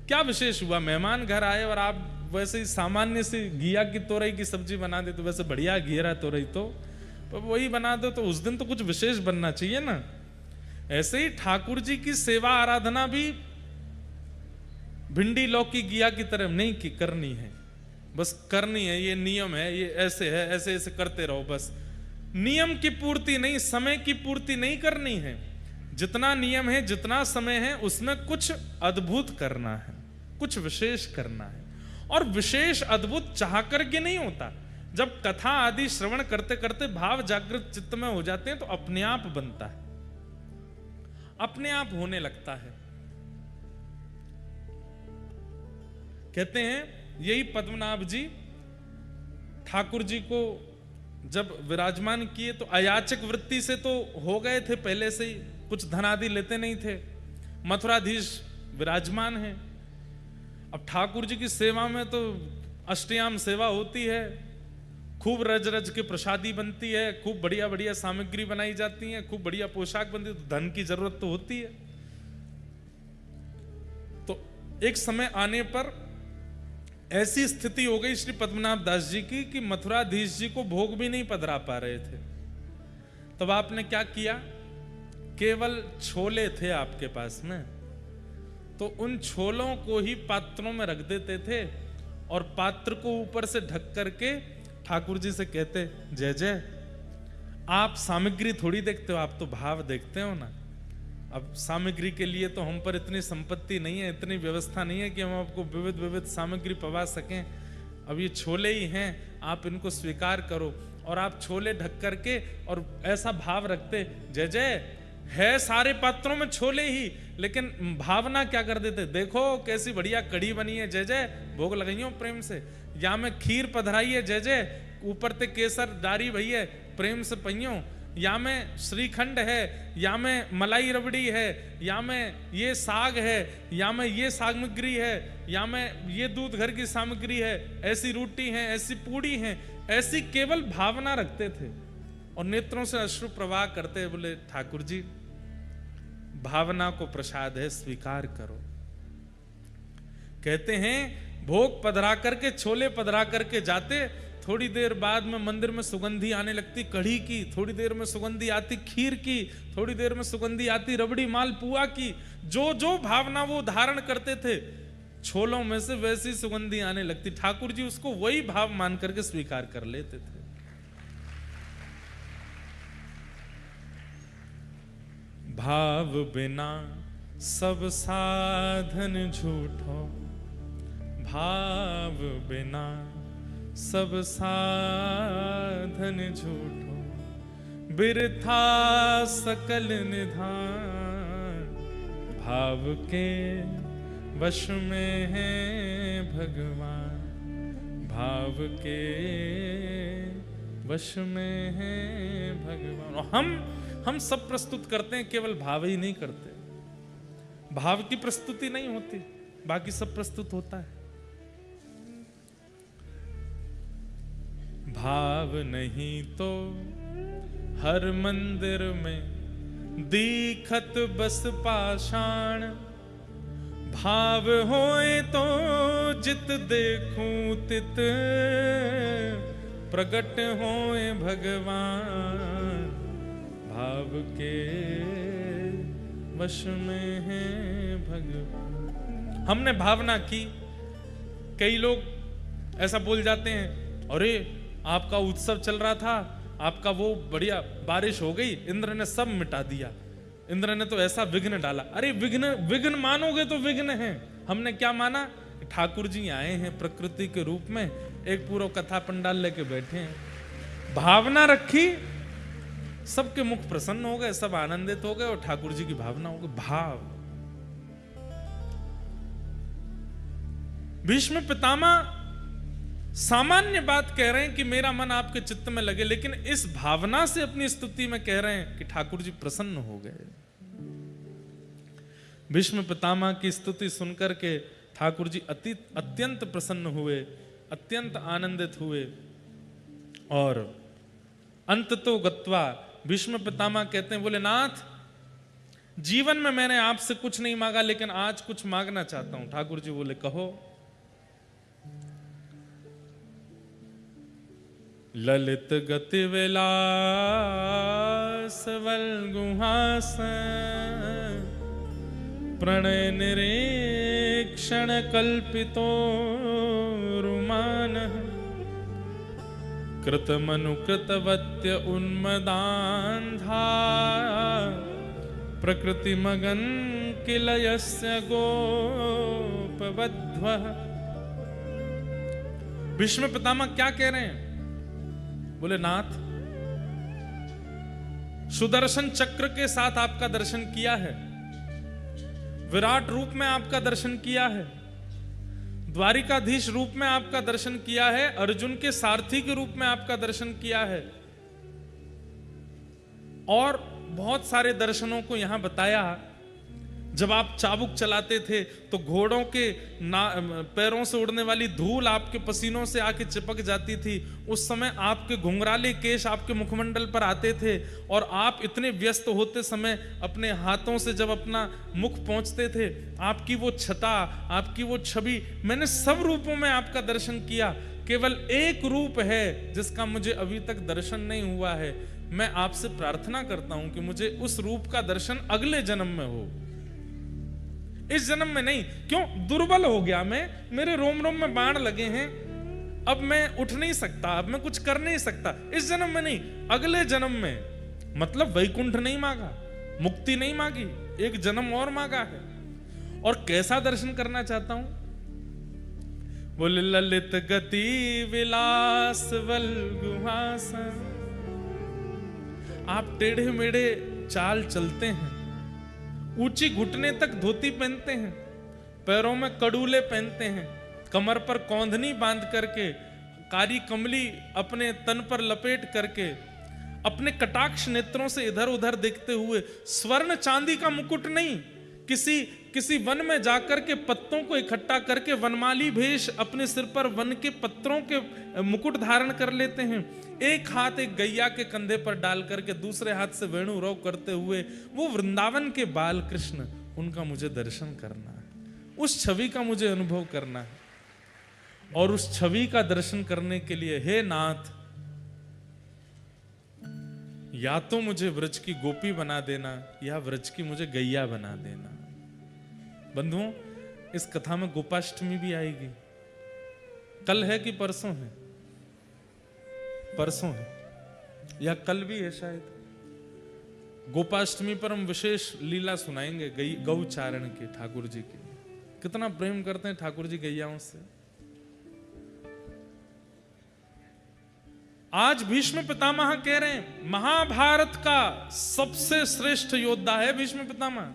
क्या विशेष हुआ? मेहमान घर आए और आप वैसे ही सामान्य से घिया की तोरई की सब्जी बना दे तो वैसे बढ़िया घेरा तोरई तो वही बना दो, तो उस दिन तो कुछ विशेष बनना चाहिए ना। ऐसे ही ठाकुर जी की सेवा आराधना भी भिंडी लौकी घिया की तरह नहीं की करनी है, बस करनी है, ये नियम है, ये ऐसे है, ऐसे ऐसे करते रहो। बस नियम की पूर्ति नहीं, समय की पूर्ति नहीं करनी है। जितना नियम है, जितना समय है, उसमें कुछ अद्भुत करना है, कुछ विशेष करना है। और विशेष अद्भुत चाह करके नहीं होता। जब कथा आदि श्रवण करते करते भाव जागृत चित्त में हो जाते हैं तो अपने आप बनता है, अपने आप होने लगता है। कहते हैं यही पद्मनाभ जी ठाकुर जी को जब विराजमान किए तो अयाचक वृत्ति से तो हो गए थे, पहले से ही कुछ धन आदि लेते नहीं थे। मथुराधीश विराजमान है। अब ठाकुर जी की सेवा में तो अष्टयाम सेवा होती है, खूब रज रज के प्रसादी बनती है, खूब बढ़िया बढ़िया सामग्री बनाई जाती है, खूब बढ़िया पोशाक बनती है, तो धन की जरूरत तो होती है। तो एक समय आने पर ऐसी स्थिति हो गई श्री पद्मनाभ दास जी की कि मथुराधीश जी को भोग भी नहीं पधरा पा रहे थे। तब आपने क्या किया? केवल छोले थे आपके पास में, तो उन छोलों को ही पात्रों में रख देते थे और पात्र को ऊपर से ढक करके ठाकुर जी से कहते, जय जय। आप सामग्री थोड़ी देखते हो, आप तो भाव देखते हो ना। अब सामग्री के लिए तो हम पर इतनी संपत्ति नहीं है, इतनी व्यवस्था नहीं है कि हम आपको विविध विविध सामग्री पवा सकें। अब ये छोले ही हैं, आप इनको स्वीकार करो। और आप छोले ढक करके और ऐसा भाव रखते, जय जय। है सारे पात्रों में छोले ही, लेकिन भावना क्या कर देते, देखो कैसी बढ़िया कढ़ी बनी है, जय जय, भोग लगाइयो प्रेम से। या में खीर पधराई है, जय जय, ऊपर ते केसर डारी भई है, प्रेम से पइयो। या में श्रीखंड है, या में मलाई रबड़ी है, या में ये साग है, या में ये सामग्री है, या में ये दूध घर की सामग्री है, ऐसी रोटी है, ऐसी पूड़ी है। ऐसी केवल भावना रखते थे और नेत्रों से अश्रु प्रवाह करते, बोले ठाकुर जी भावना को प्रसाद है, स्वीकार करो। कहते हैं भोग पधरा करके, छोले पधरा करके जाते, थोड़ी देर बाद में मंदिर में सुगंधी आने लगती कढ़ी की, थोड़ी देर में सुगंधी आती खीर की, थोड़ी देर में सुगंधी आती रबड़ी मालपुआ की। जो जो भावना वो धारण करते थे छोलों में से वैसी सुगंधी आने लगती। ठाकुर जी उसको वही भाव मान करके स्वीकार कर लेते थे। भाव बिना सब साधन झूठो, भाव बिना सब साधन झूठो, बिरथा सकल निधान, भाव के वश में है भगवान, भाव के वश में है भगवान। और हम सब प्रस्तुत करते हैं, केवल भाव ही नहीं करते। भाव की प्रस्तुति नहीं होती, बाकी सब प्रस्तुत होता है। भाव नहीं तो हर मंदिर में दीखत बस पाषाण, भाव होए तो जित देखूं तित प्रगट होए भगवान, भाव के वश में है भगवान। हमने भावना की, कई लोग ऐसा बोल जाते हैं, अरे आपका उत्सव चल रहा था, आपका वो बढ़िया बारिश हो गई, इंद्र ने सब मिटा दिया, इंद्र ने तो ऐसा विघ्न डाला। अरे विघ्न मानोगे तो विघ्न है। हमने क्या माना? ठाकुर जी आए हैं प्रकृति के रूप में, एक पूरा कथा पंडाल लेके बैठे हैं। भावना रखी, सबके मुख प्रसन्न हो गए, सब आनंदित हो गए और ठाकुर जी की भावना हो गई। भाव। भीष्म पितामह सामान्य बात कह रहे हैं कि मेरा मन आपके चित्त में लगे, लेकिन इस भावना से अपनी स्तुति में कह रहे हैं कि ठाकुर जी प्रसन्न हो गए। भीष्म पितामह की स्तुति सुनकर के ठाकुर जी अत्यंत प्रसन्न हुए, अत्यंत आनंदित हुए। और अंततो गत्वा भीष्म पितामह कहते हैं, बोले नाथ, जीवन में मैंने आपसे कुछ नहीं मांगा, लेकिन आज कुछ मांगना चाहता हूं। ठाकुर जी बोले, कहो। ललित गति विलास वल्गुहासन, प्रणय निरीक्षण कल्पितो रुमानः, कृतमनुकृतवत्य उन्मदान्धा, प्रकृति मगन किल यस्य गोपवध्वः। भीष्म पितामह क्या कह रहे हैं? बोले नाथ, सुदर्शन चक्र के साथ आपका दर्शन किया है, विराट रूप में आपका दर्शन किया है, द्वारिकाधीश रूप में आपका दर्शन किया है, अर्जुन के सारथी के रूप में आपका दर्शन किया है, और बहुत सारे दर्शनों को यहां बताया। जब आप चाबुक चलाते थे तो घोड़ों के पैरों से उड़ने वाली धूल आपके पसीनों से आके चिपक जाती थी। उस समय आपके घुंघराले केश आपके मुखमंडल पर आते थे, और आप इतने व्यस्त होते समय अपने हाथों से जब अपना मुख पहुंचते थे, आपकी वो छटा, आपकी वो छवि, मैंने सब रूपों में आपका दर्शन किया। केवल एक रूप है जिसका मुझे अभी तक दर्शन नहीं हुआ है। मैं आपसे प्रार्थना करता हूं कि मुझे उस रूप का दर्शन अगले जन्म में हो, इस जन्म में नहीं। क्यों? दुर्बल हो गया मैं, मेरे रोम रोम में बाण लगे हैं, अब मैं उठ नहीं सकता, अब मैं कुछ कर नहीं सकता। इस जन्म में नहीं, अगले जन्म में। मतलब वैकुंठ नहीं मांगा, मुक्ति नहीं मांगी, एक जन्म और मांगा है। और कैसा दर्शन करना चाहता हूं? बोले ललित गति विलास वल्गुहासन। आप टेढ़े मेढ़े चाल चलते हैं, ऊंची घुटने तक धोती पहनते हैं, पैरों में कड़ूले पहनते हैं, कमर पर कौंधनी बांध करके, कारी कमली अपने तन पर लपेट करके, अपने कटाक्ष नेत्रों से इधर उधर देखते हुए, स्वर्ण चांदी का मुकुट नहीं, किसी वन में जाकर के पत्तों को इकट्ठा करके वनमाली भेष अपने सिर पर वन के पत्रों के मुकुट धारण कर लेते हैं। एक हाथ एक गैया के कंधे पर डाल करके दूसरे हाथ से वेणु रव करते हुए वो वृंदावन के बाल कृष्ण, उनका मुझे दर्शन करना है, उस छवि का मुझे अनुभव करना है। और उस छवि का दर्शन करने के लिए हे नाथ, या तो मुझे व्रज की गोपी बना देना या व्रज की मुझे गैया बना देना। बंधुओं, इस कथा में गोपाष्टमी भी आएगी। कल है कि परसों है? परसों है या कल भी है शायद। गोपाष्टमी पर हम विशेष लीला सुनाएंगे गौचारण की, ठाकुर जी की। कितना प्रेम करते हैं ठाकुर जी गैयाओं से। आज भीष्म पितामह कह रहे हैं महाभारत का सबसे श्रेष्ठ योद्धा है भीष्म पितामह।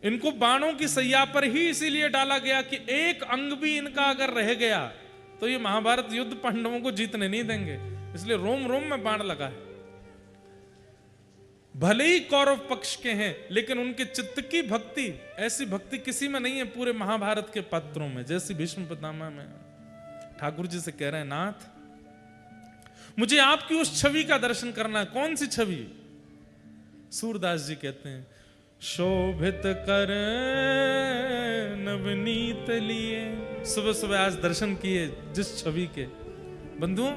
इनको बाणों की सैया पर ही इसीलिए डाला गया कि एक अंग भी इनका अगर रह गया तो ये महाभारत युद्ध पांडवों को जीतने नहीं देंगे, इसलिए रोम रोम में बाण लगा है। भले ही कौरव पक्ष के हैं, लेकिन उनके चित्त की भक्ति, ऐसी भक्ति किसी में नहीं है पूरे महाभारत के पात्रों में जैसी भीष्म पितामह में। ठाकुर जी से कह रहे हैं नाथ, मुझे आपकी उस छवि का दर्शन करना है। कौन सी छवि? सूरदास जी कहते हैं शोभित कर नवनीत लिए। सुबह सुबह आज दर्शन किए जिस छवि के। बंधुओं,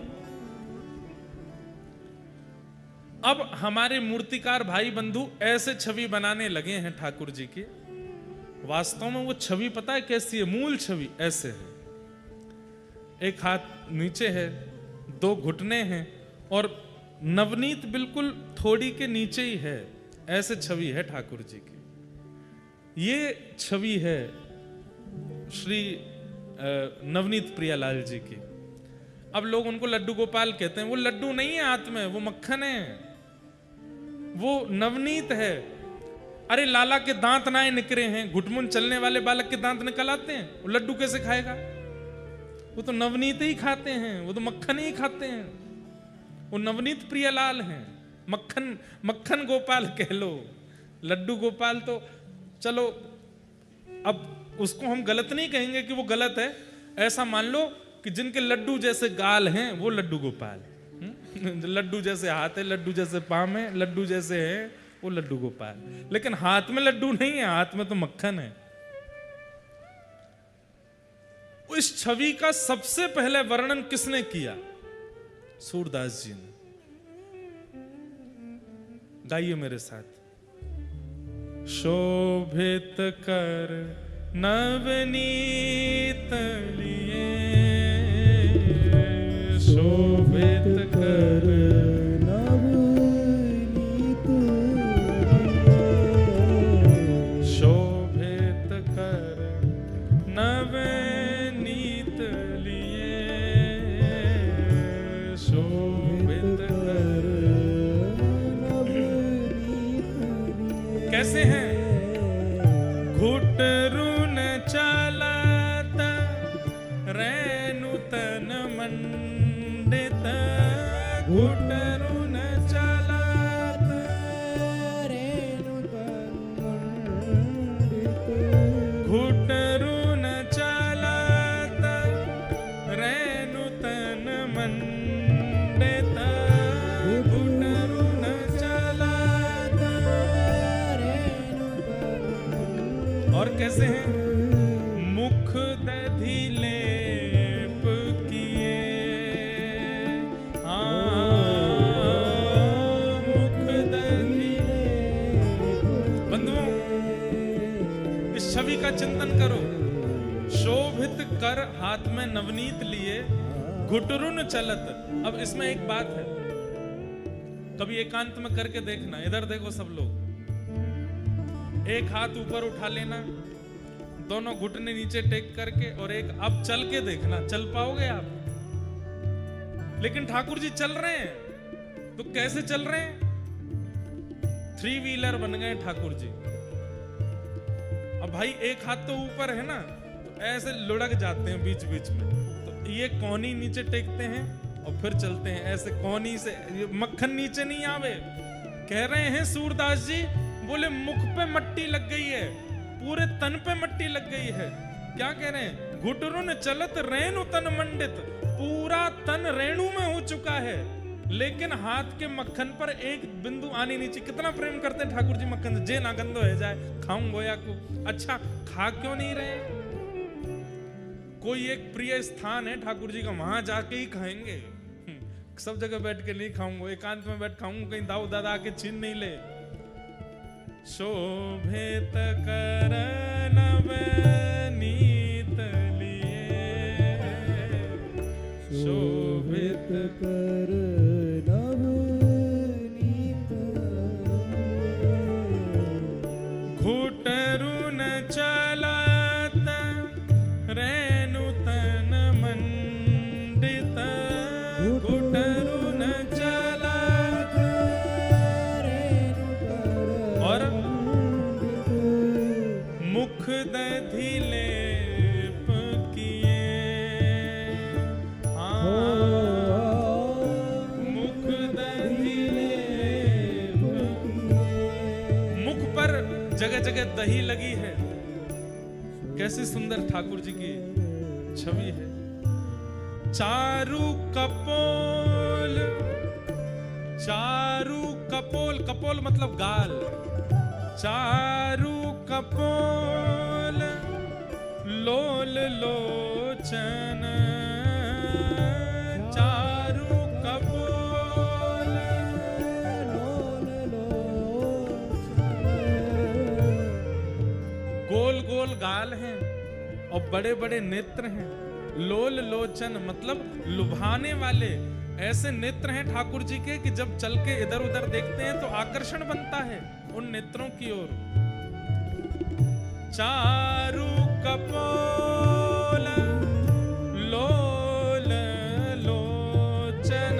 अब हमारे मूर्तिकार भाई बंधु ऐसे छवि बनाने लगे हैं ठाकुर जी की। वास्तव में वो छवि पता है कैसी है? मूल छवि ऐसे है, एक हाथ नीचे है, दो घुटने हैं और नवनीत बिल्कुल थोड़ी के नीचे ही है। ऐसे छवि है ठाकुर जी की। ये छवि है श्री नवनीत प्रियालाल जी की। अब लोग उनको लड्डू गोपाल कहते हैं। वो लड्डू नहीं है हाथ में, वो मक्खन है, वो नवनीत है। अरे लाला के दांत नाए निकरे हैं, घुटमुन चलने वाले बालक के दांत निकल आते हैं, वो लड्डू कैसे खाएगा? वो तो नवनीत ही खाते हैं, वो तो मक्खन ही खाते हैं। वो नवनीत प्रियलाल हैं, मक्खन मक्खन गोपाल कह लो। लड्डू गोपाल तो चलो, अब उसको हम गलत नहीं कहेंगे कि वो गलत है। ऐसा मान लो कि जिनके लड्डू जैसे गाल हैं वो लड्डू गोपाल, लड्डू जैसे हाथ है, लड्डू जैसे पाँव है, लड्डू जैसे है वो लड्डू गोपाल। लेकिन हाथ में लड्डू नहीं है, हाथ में तो मक्खन है। इस छवि का सबसे पहले वर्णन किसने किया? सूरदास जी ने। गाइए मेरे साथ। शोभित कर नवनीत लिए, शोभित कर नवनीत शोभित कर नवनीत लिए, शोभित कर। कैसे हैं? घुटरुन चलत रेणु तन मंडित, घुटरुन चलत रेणु तन मंडित, घुटरुन चलत रेणु तन मंडित, घुटरुन चलत। और कैसे हैं? मुख दधि लेप किए, मुख दधि। बंधुओं, इस छवि का चिंतन करो। शोभित कर हाथ में नवनीत लिए, घुटरुन चलत। अब इसमें एक बात है, कभी एकांत में करके देखना। इधर देखो सब लोग, एक हाथ ऊपर उठा लेना, दोनों घुटने नीचे टेक करके, और एक अब चल के देखना, चल पाओगे आप? लेकिन ठाकुर जी चल रहे हैं, तो कैसे चल रहे हैं? 3 व्हीलर बन गए ठाकुर जी। अब भाई एक हाथ तो ऊपर है ना, तो ऐसे लुढ़क जाते हैं बीच बीच में, तो ये कोहनी नीचे टेकते हैं और फिर चलते हैं ऐसे कोहनी से। मक्खन नीचे नहीं आवे। कह रहे हैं सूरदास जी, बोले मुख पे मट्टी लग गई है, पूरे तन पे मट्टी लग गई है। क्या कह रहे हैं? घुटरुन चलत रेणु तन मंडित, पूरा तन रेणु में हो चुका है, लेकिन हाथ के मक्खन पर एक बिंदु आने नीचे। कितना प्रेम करते हैं ठाकुर जी मक्खन से। जे ना गंदो है जाए, खाऊं गोया को। अच्छा, खा क्यों नहीं रहे? कोई एक प्रिय स्थान है ठाकुर जी का, वहां जाके ही खाएंगे। सब जगह बैठ के नहीं खाऊंगा, एकांत में बैठ खाऊंगा, कहीं दाऊ दादा आके छीन नहीं ले। शोभित कर नवनीत लिए, शोभित कर नवनीत जगह दही लगी है। कैसी सुंदर ठाकुर जी की छवि है। चारू कपोल, चारू कपोल, कपोल मतलब गाल। चारू कपोल लोल लोचन, चारू कपोल लोल लोचन। गोल गोल गाल हैं और बड़े बड़े नेत्र हैं। लोल लोचन मतलब लुभाने वाले ऐसे नेत्र हैं ठाकुर जी के कि जब चल के इधर उधर देखते हैं तो आकर्षण बनता है उन नेत्रों की ओर। चारू कपोल लोल लोचन,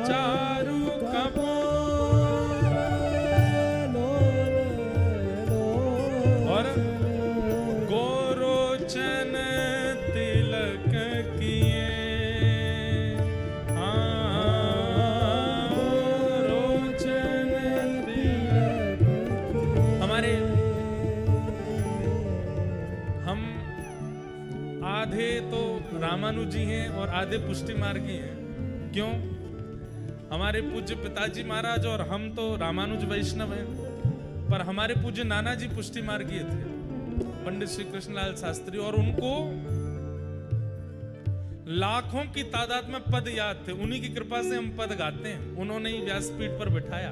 चारू कपोल लोल और लोचन। गोरोचन तिलक किए। गोरोचन तिलक। हमारे हम आधे तो रामानुजी हैं और आधे पुष्टि मार्गी हैं। क्यों? हमारे पूज्य पिताजी महाराज और हम तो रामानुज वैष्णव हैं, पर हमारे पूज्य नाना जी पुष्टि मार्गीय थे, पंडित श्री कृष्णलाल शास्त्री, और उनको लाखों की तादाद में पद याद थे। उन्हीं की कृपा से हम पद गाते हैं। उन्होंने ही व्यासपीठ पर बिठाया।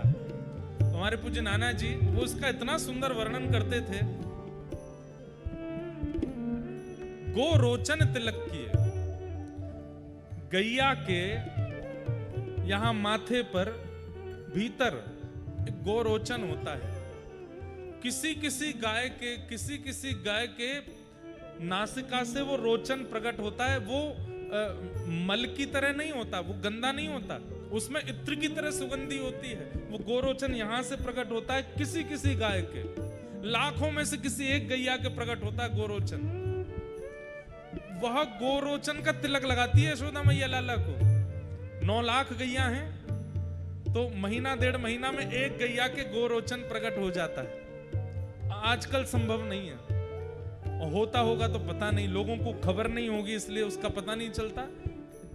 तो हमारे पूज्य नाना जी वो उसका इतना सुंदर वर्णन करते थे। गोरोचन तिलक किए। गैया के यहां माथे पर भीतर एक गोरोचन होता है। किसी किसी गाय के नासिका से वो रोचन प्रकट होता है। वो मल की तरह नहीं होता, वो गंदा नहीं होता, उसमें इत्र की तरह सुगंधी होती है। वो गोरोचन यहां से प्रकट होता है किसी किसी गाय के। लाखों में से किसी एक गैया के प्रकट होता है गोरोचन। वह गोरोचन का तिलक लगाती है यशोदा मैया लाला को। 9 लाख गैया हैं तो महीना 1.5 महीना में एक गैया के गोरोचन प्रकट हो जाता है। आजकल संभव नहीं है, और होता होगा तो पता नहीं, लोगों को खबर नहीं होगी इसलिए उसका पता नहीं चलता।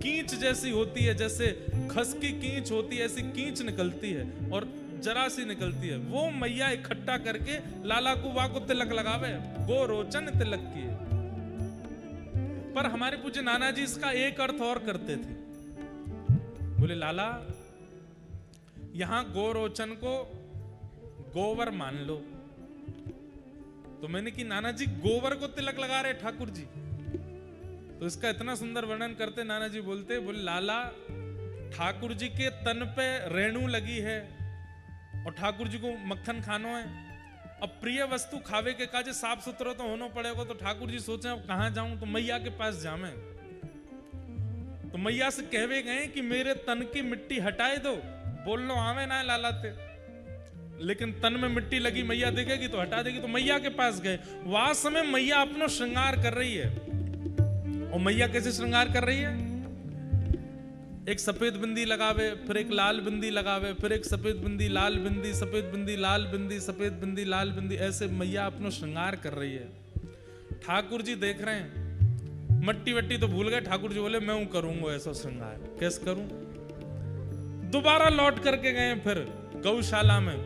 कींच जैसी होती है, जैसे खस की कींच होती है ऐसी कींच निकलती है और जरा सी निकलती है। वो मैया इकट्ठा करके लाला कुआ को तिलक लगावे, गोरोचन तिलक किए। पर हमारे पूज्य नाना जी इसका एक अर्थ और करते थे। बोले लाला यहां गोरोचन को गोवर मान लो। तो मैंने कि नाना जी गोबर को तिलक लगा रहे ठाकुर जी। तो इसका इतना सुंदर वर्णन करते नाना जी बोलते, बोले लाला ठाकुर जी के तन पे रेणु लगी है और ठाकुर जी को मक्खन खानो है। अब प्रिय वस्तु खावे के काजे साफ सुथरा तो होना पड़ेगा। तो ठाकुर जी सोचे अब कहां जाऊं, तो मैया के पास जावे। तो मैया से कहवे गए कि मेरे तन की मिट्टी हटाए दो। बोलनो आवे ना लालाते, लेकिन तन में मिट्टी लगी मैया देखेगी तो हटा देगी। तो मैया के पास गए। वहां समय मैया अपना श्रृंगार कर रही है। और मैया कैसे श्रृंगार कर रही है? एक सफेद बिंदी लगावे, फिर एक लाल बिंदी लगावे, फिर एक सफेद बिंदी लाल बिंदी, सफेद बिंदी लाल बिंदी, सफेद बिंदी लाल बिंदी, ऐसे मैया अपना श्रृंगार कर रही है। ठाकुर जी देख रहे हैं, मट्टी वट्टी तो भूल गए। ठाकुर जी बोले मैं करूंगा ऐसा श्रृंगार। कैसे करूं? दोबारा लौट करके गए फिर गौशाला में।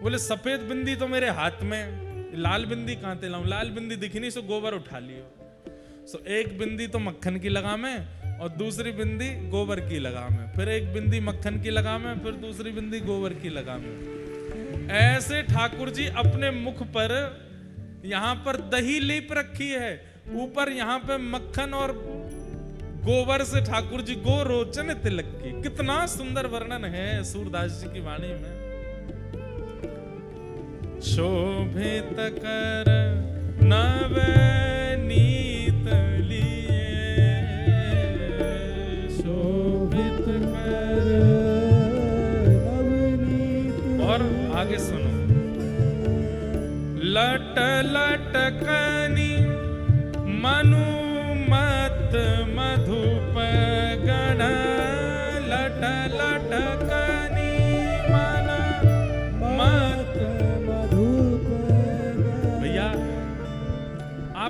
बोले सफेद बिंदी तो मेरे हाथ में, लाल बिंदी कहां ते लाऊं? लाल बिंदी दिखी नहीं, सो गोबर उठा लियो। सो एक बिंदी तो मक्खन की लगा में और दूसरी बिंदी गोबर की लगा में, फिर एक बिंदी मक्खन की लगा में, फिर दूसरी बिंदी गोबर की लगा में। ऐसे ठाकुर जी अपने मुख पर यहां पर दही लीप रखी है, ऊपर यहां पे मक्खन और गोबर से ठाकुर जी गोरोचन तिलक की। कितना सुंदर वर्णन है सूरदास जी की वाणी में। शोभित कर नवनीत लिए, शोभित कर नवनीत। और आगे सुनो। लट लटकनी मनुमत मधुप गण, लट लटकनी मन मत मधुप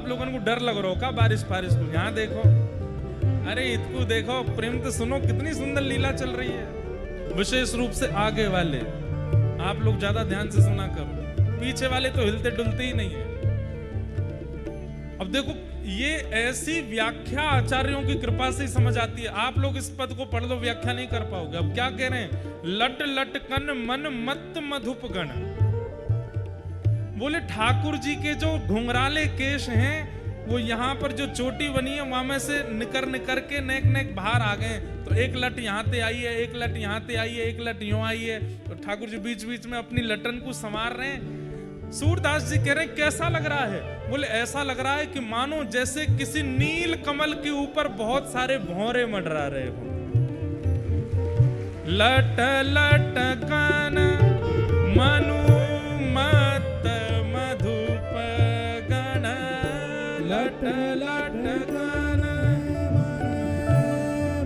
आप लोगों को डर लग रहा हो का बारिश फारिश को? यहाँ देखो, अरे इसको देखो, प्रेम तो सुनो, कितनी सुंदर लीला चल रही है। विशेष रूप से आगे वाले आप लोग ज्यादा ध्यान से सुना करो, पीछे वाले तो हिलते डुलते ही नहीं है। अब देखो, ये ऐसी व्याख्या आचार्यों की कृपा से ही समझ आती है। आप लोग इस पद को पढ़ लो, व्याख्या नहीं कर पाओगे। अब क्या कह रहे हैं? लट लटकन मन मत मधुप गण। बोले ठाकुर जी के जो घुंघराले केश हैं, वो यहाँ पर जो चोटी बनी है वहां में से निकर निकर के नेक नेक बाहर आ गए। तो एक लट यहाँ ते आई है, एक लट यहाँ ते आई है, एक लट यूं आई है। तो ठाकुर जी बीच बीच में अपनी लटन को संवार रहे हैं। सूरदास जी कह रहे हैं कैसा लग रहा है? बोले ऐसा लग रहा है कि मानो जैसे किसी नील कमल के ऊपर बहुत सारे भौरे मंडरा रहे हो। लट लटकन मनु मत मधुप गण, लट लटकन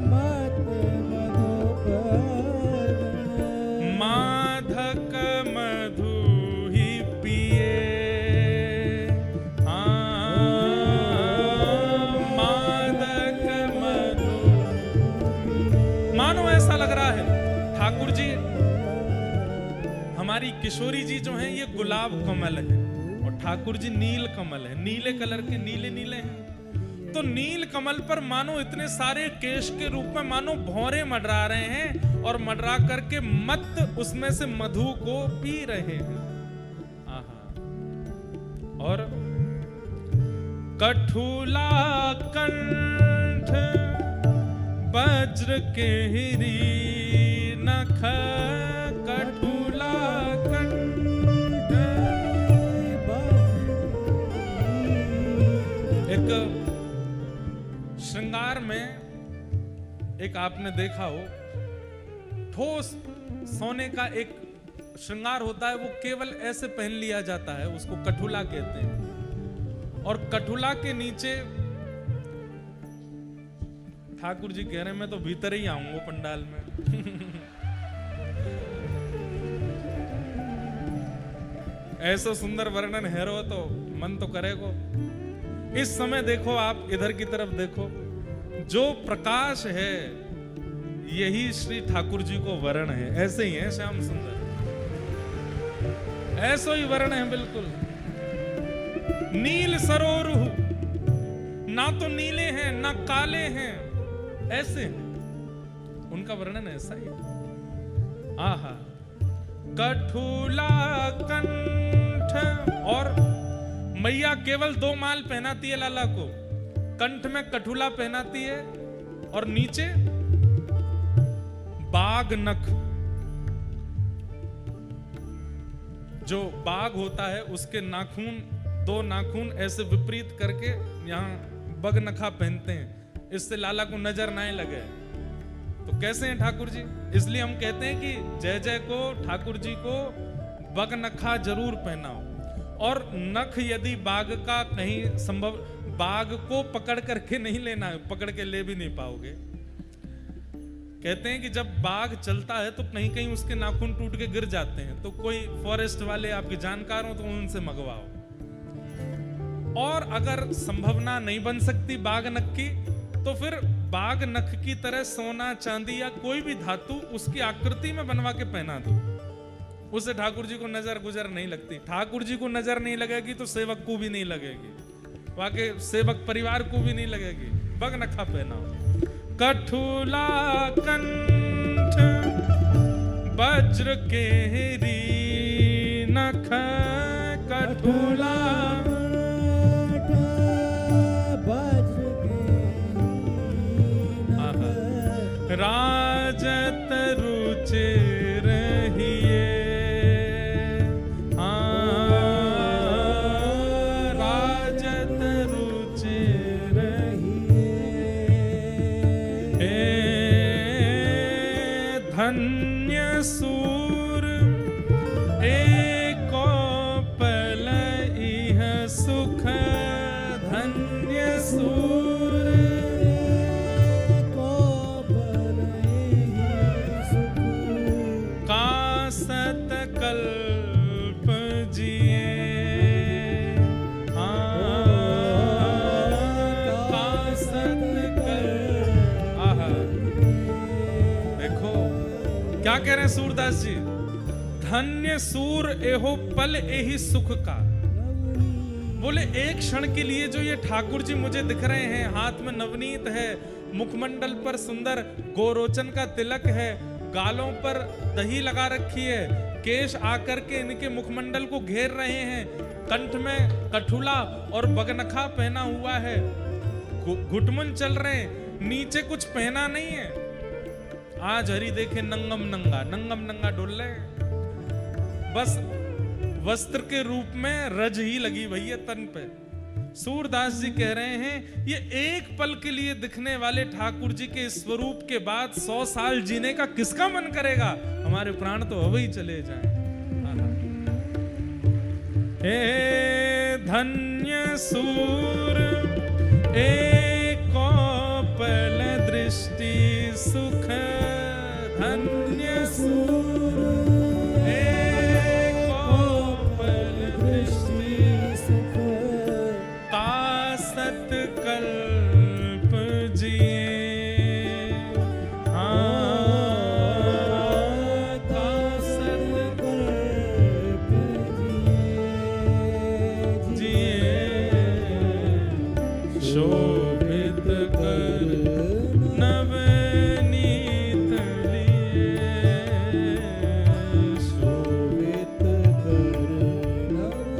मत मधुप माधक मधु ही पिए। मादक मधु, मानो ऐसा लग रहा है ठाकुर जी, हमारी किशोरी जी जो हैं ये गुलाब कमल है और ठाकुर जी नील कमल है, नीले कलर के, नीले नीले हैं। तो नील कमल पर मानो इतने सारे केश के रूप में मानो भौरे मंडरा रहे हैं और मंडरा करके मत उसमें से मधु को पी रहे हैं। आहा। और कठुला कंठ वज्र के हिरी नख, कठुला कंठ। एक श्रृंगार में एक आपने देखा हो, ठोस सोने का एक श्रृंगार होता है, वो केवल ऐसे पहन लिया जाता है, उसको कठुला कहते हैं। और कठुला के नीचे ठाकुर जी कह रहे हैं मैं तो भीतर ही आऊंगा पंडाल में। ऐसा सुंदर वर्णन है रो तो मन तो करेगो। इस समय देखो, आप इधर की तरफ देखो, जो प्रकाश है यही श्री ठाकुर जी को वर्ण है। ऐसे ही है श्याम सुंदर, ऐसा ही वर्ण है बिल्कुल। नील सरोरुह, ना तो नीले हैं ना काले हैं, ऐसे हैं। उनका वर्णन ऐसा ही है। आहा। कठुला कंठ, और मैया केवल 2 माल पहनाती है लाला को, कंठ में कठुला पहनाती है और नीचे बाघ नख। जो बाघ होता है उसके नाखून, 2 नाखून ऐसे विपरीत करके यहाँ बग नखा पहनते हैं, इससे लाला को नजर ना लगे। तो कैसे हैं ठाकुर जी? इसलिए हम कहते हैं कि जय जय को ठाकुर जी को बग नखा जरूर पहनाओ। और नख यदि बाघ का कहीं संभव, बाघ को पकड़ करके नहीं लेना है, पकड़ के ले भी नहीं पाओगे। कहते हैं कि जब बाघ चलता है तो कहीं कहीं उसके नाखून टूट के गिर जाते हैं, तो कोई फॉरेस्ट वाले आपके जानकार हो तो उनसे मंगवाओ। और अगर संभावना नहीं बन सकती बाघ नख की, तो फिर बाघ नख की तरह सोना चांदी या कोई भी धातु उसकी आकृति में बनवा के पहना दो, उससे ठाकुर जी को नजर गुजर नहीं लगती। ठाकुर जी को नजर नहीं लगेगी तो सेवक को भी नहीं लगेगी, वाके सेवक परिवार को भी नहीं लगेगी। बग नखा पहनाओ। कठुला कंठ वज्र के हिरी नख, कठुला राजत रुचि रहिए। राजत रुचि रहिए। धन्य सूर एको पल इह सुख, धन्य सूर कल्प जिए। क्या कह रहे हैं सूरदास जी? धन्य सूर एहो पल एहि सुख का। बोले एक क्षण के लिए जो ये ठाकुर जी मुझे दिख रहे हैं, हाथ में नवनीत है, मुखमंडल पर सुंदर गोरोचन का तिलक है, गालों पर दही लगा रखी है, केश आकर के इनके मुखमंडल को घेर रहे हैं, कंठ में कठुला और बगनखा पहना हुआ है, घुटमुन चल रहे हैं, नीचे कुछ पहना नहीं है। आज हरि देखे नंगम नंगा डोल रहे हैं, बस वस्त्र के रूप में रज ही लगी भई है तन पे। सूरदास जी कह रहे हैं ये एक पल के लिए दिखने वाले ठाकुर जी के स्वरूप के बाद 100 साल जीने का किसका मन करेगा? हमारे प्राण तो अब ही चले जाएं। हे धन्य सूर एको पल दृष्टि सुख, धन्य सूर एको पल दृष्टि सुख, तासत कल्प जिए, तासत कल्प जिए, शोभित कर नवनीत लिए, शोभित कर नवनीत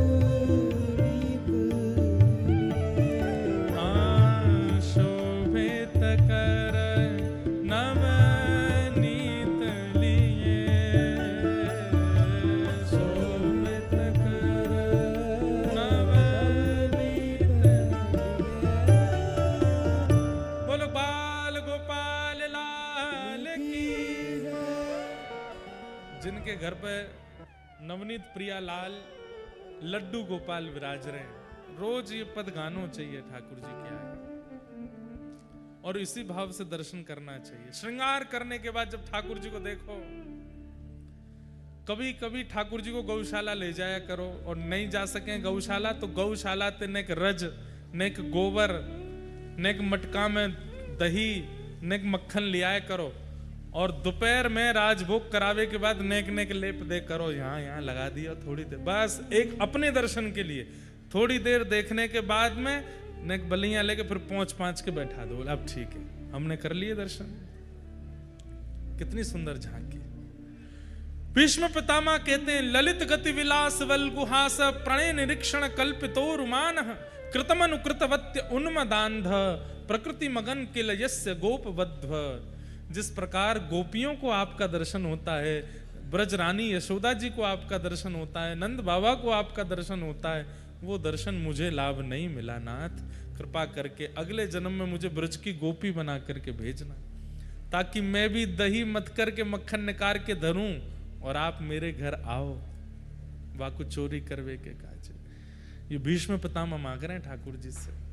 लिए, शोभित कर नवनीत लिए, शोभित कर नवनीत लिए। बोलो बाल गोपाल लाल की। जिनके घर पे नवनीत प्रिया लाल लड्डू गोपाल विराज रहे हैं, रोज ये पद गानो चाहिए ठाकुर जी के आगे, और इसी भाव से दर्शन करना चाहिए। श्रृंगार करने के बाद जब ठाकुर जी को देखो, कभी कभी ठाकुर जी को गौशाला ले जाया करो, और नहीं जा सके गौशाला तो गौशाला ते नेक रज, नेक गोबर, नेक मटका में दही, नेक मक्खन लियाया करो, और दोपहर में राजभोग करावे के बाद नेक नेक लेप दे करो, यहाँ लगा दिया थोड़ी देर, बस एक अपने दर्शन के लिए थोड़ी देर देखने के बाद में नेक बलियां लेके फिर पहुंच के बैठा दो। अब ठीक है, हमने कर लिए दर्शन। कितनी सुंदर झांकी। भीष्म पितामह कहते हैं ललित गति विलास वल गुहास, प्रणय निरीक्षण कल्पितोरुमान, कृतमनुकृतवत्य उन्मदान्ध, प्रकृति मगन किल यस्य गोपवध्व। जिस प्रकार गोपियों को आपका दर्शन होता है, ब्रज रानी यशोदा जी को आपका दर्शन होता है, नंद बाबा को आपका दर्शन होता है, वो दर्शन मुझे लाभ नहीं मिला नाथ, कृपा करके अगले जन्म में मुझे ब्रज की गोपी बना करके भेजना, ताकि मैं भी दही मत करके मक्खन निकाल के धरूं और आप मेरे घर आओ, वाकु चोरी करवे के काज। ये भीष्म पितामह मांग रहे हैं ठाकुर जी से।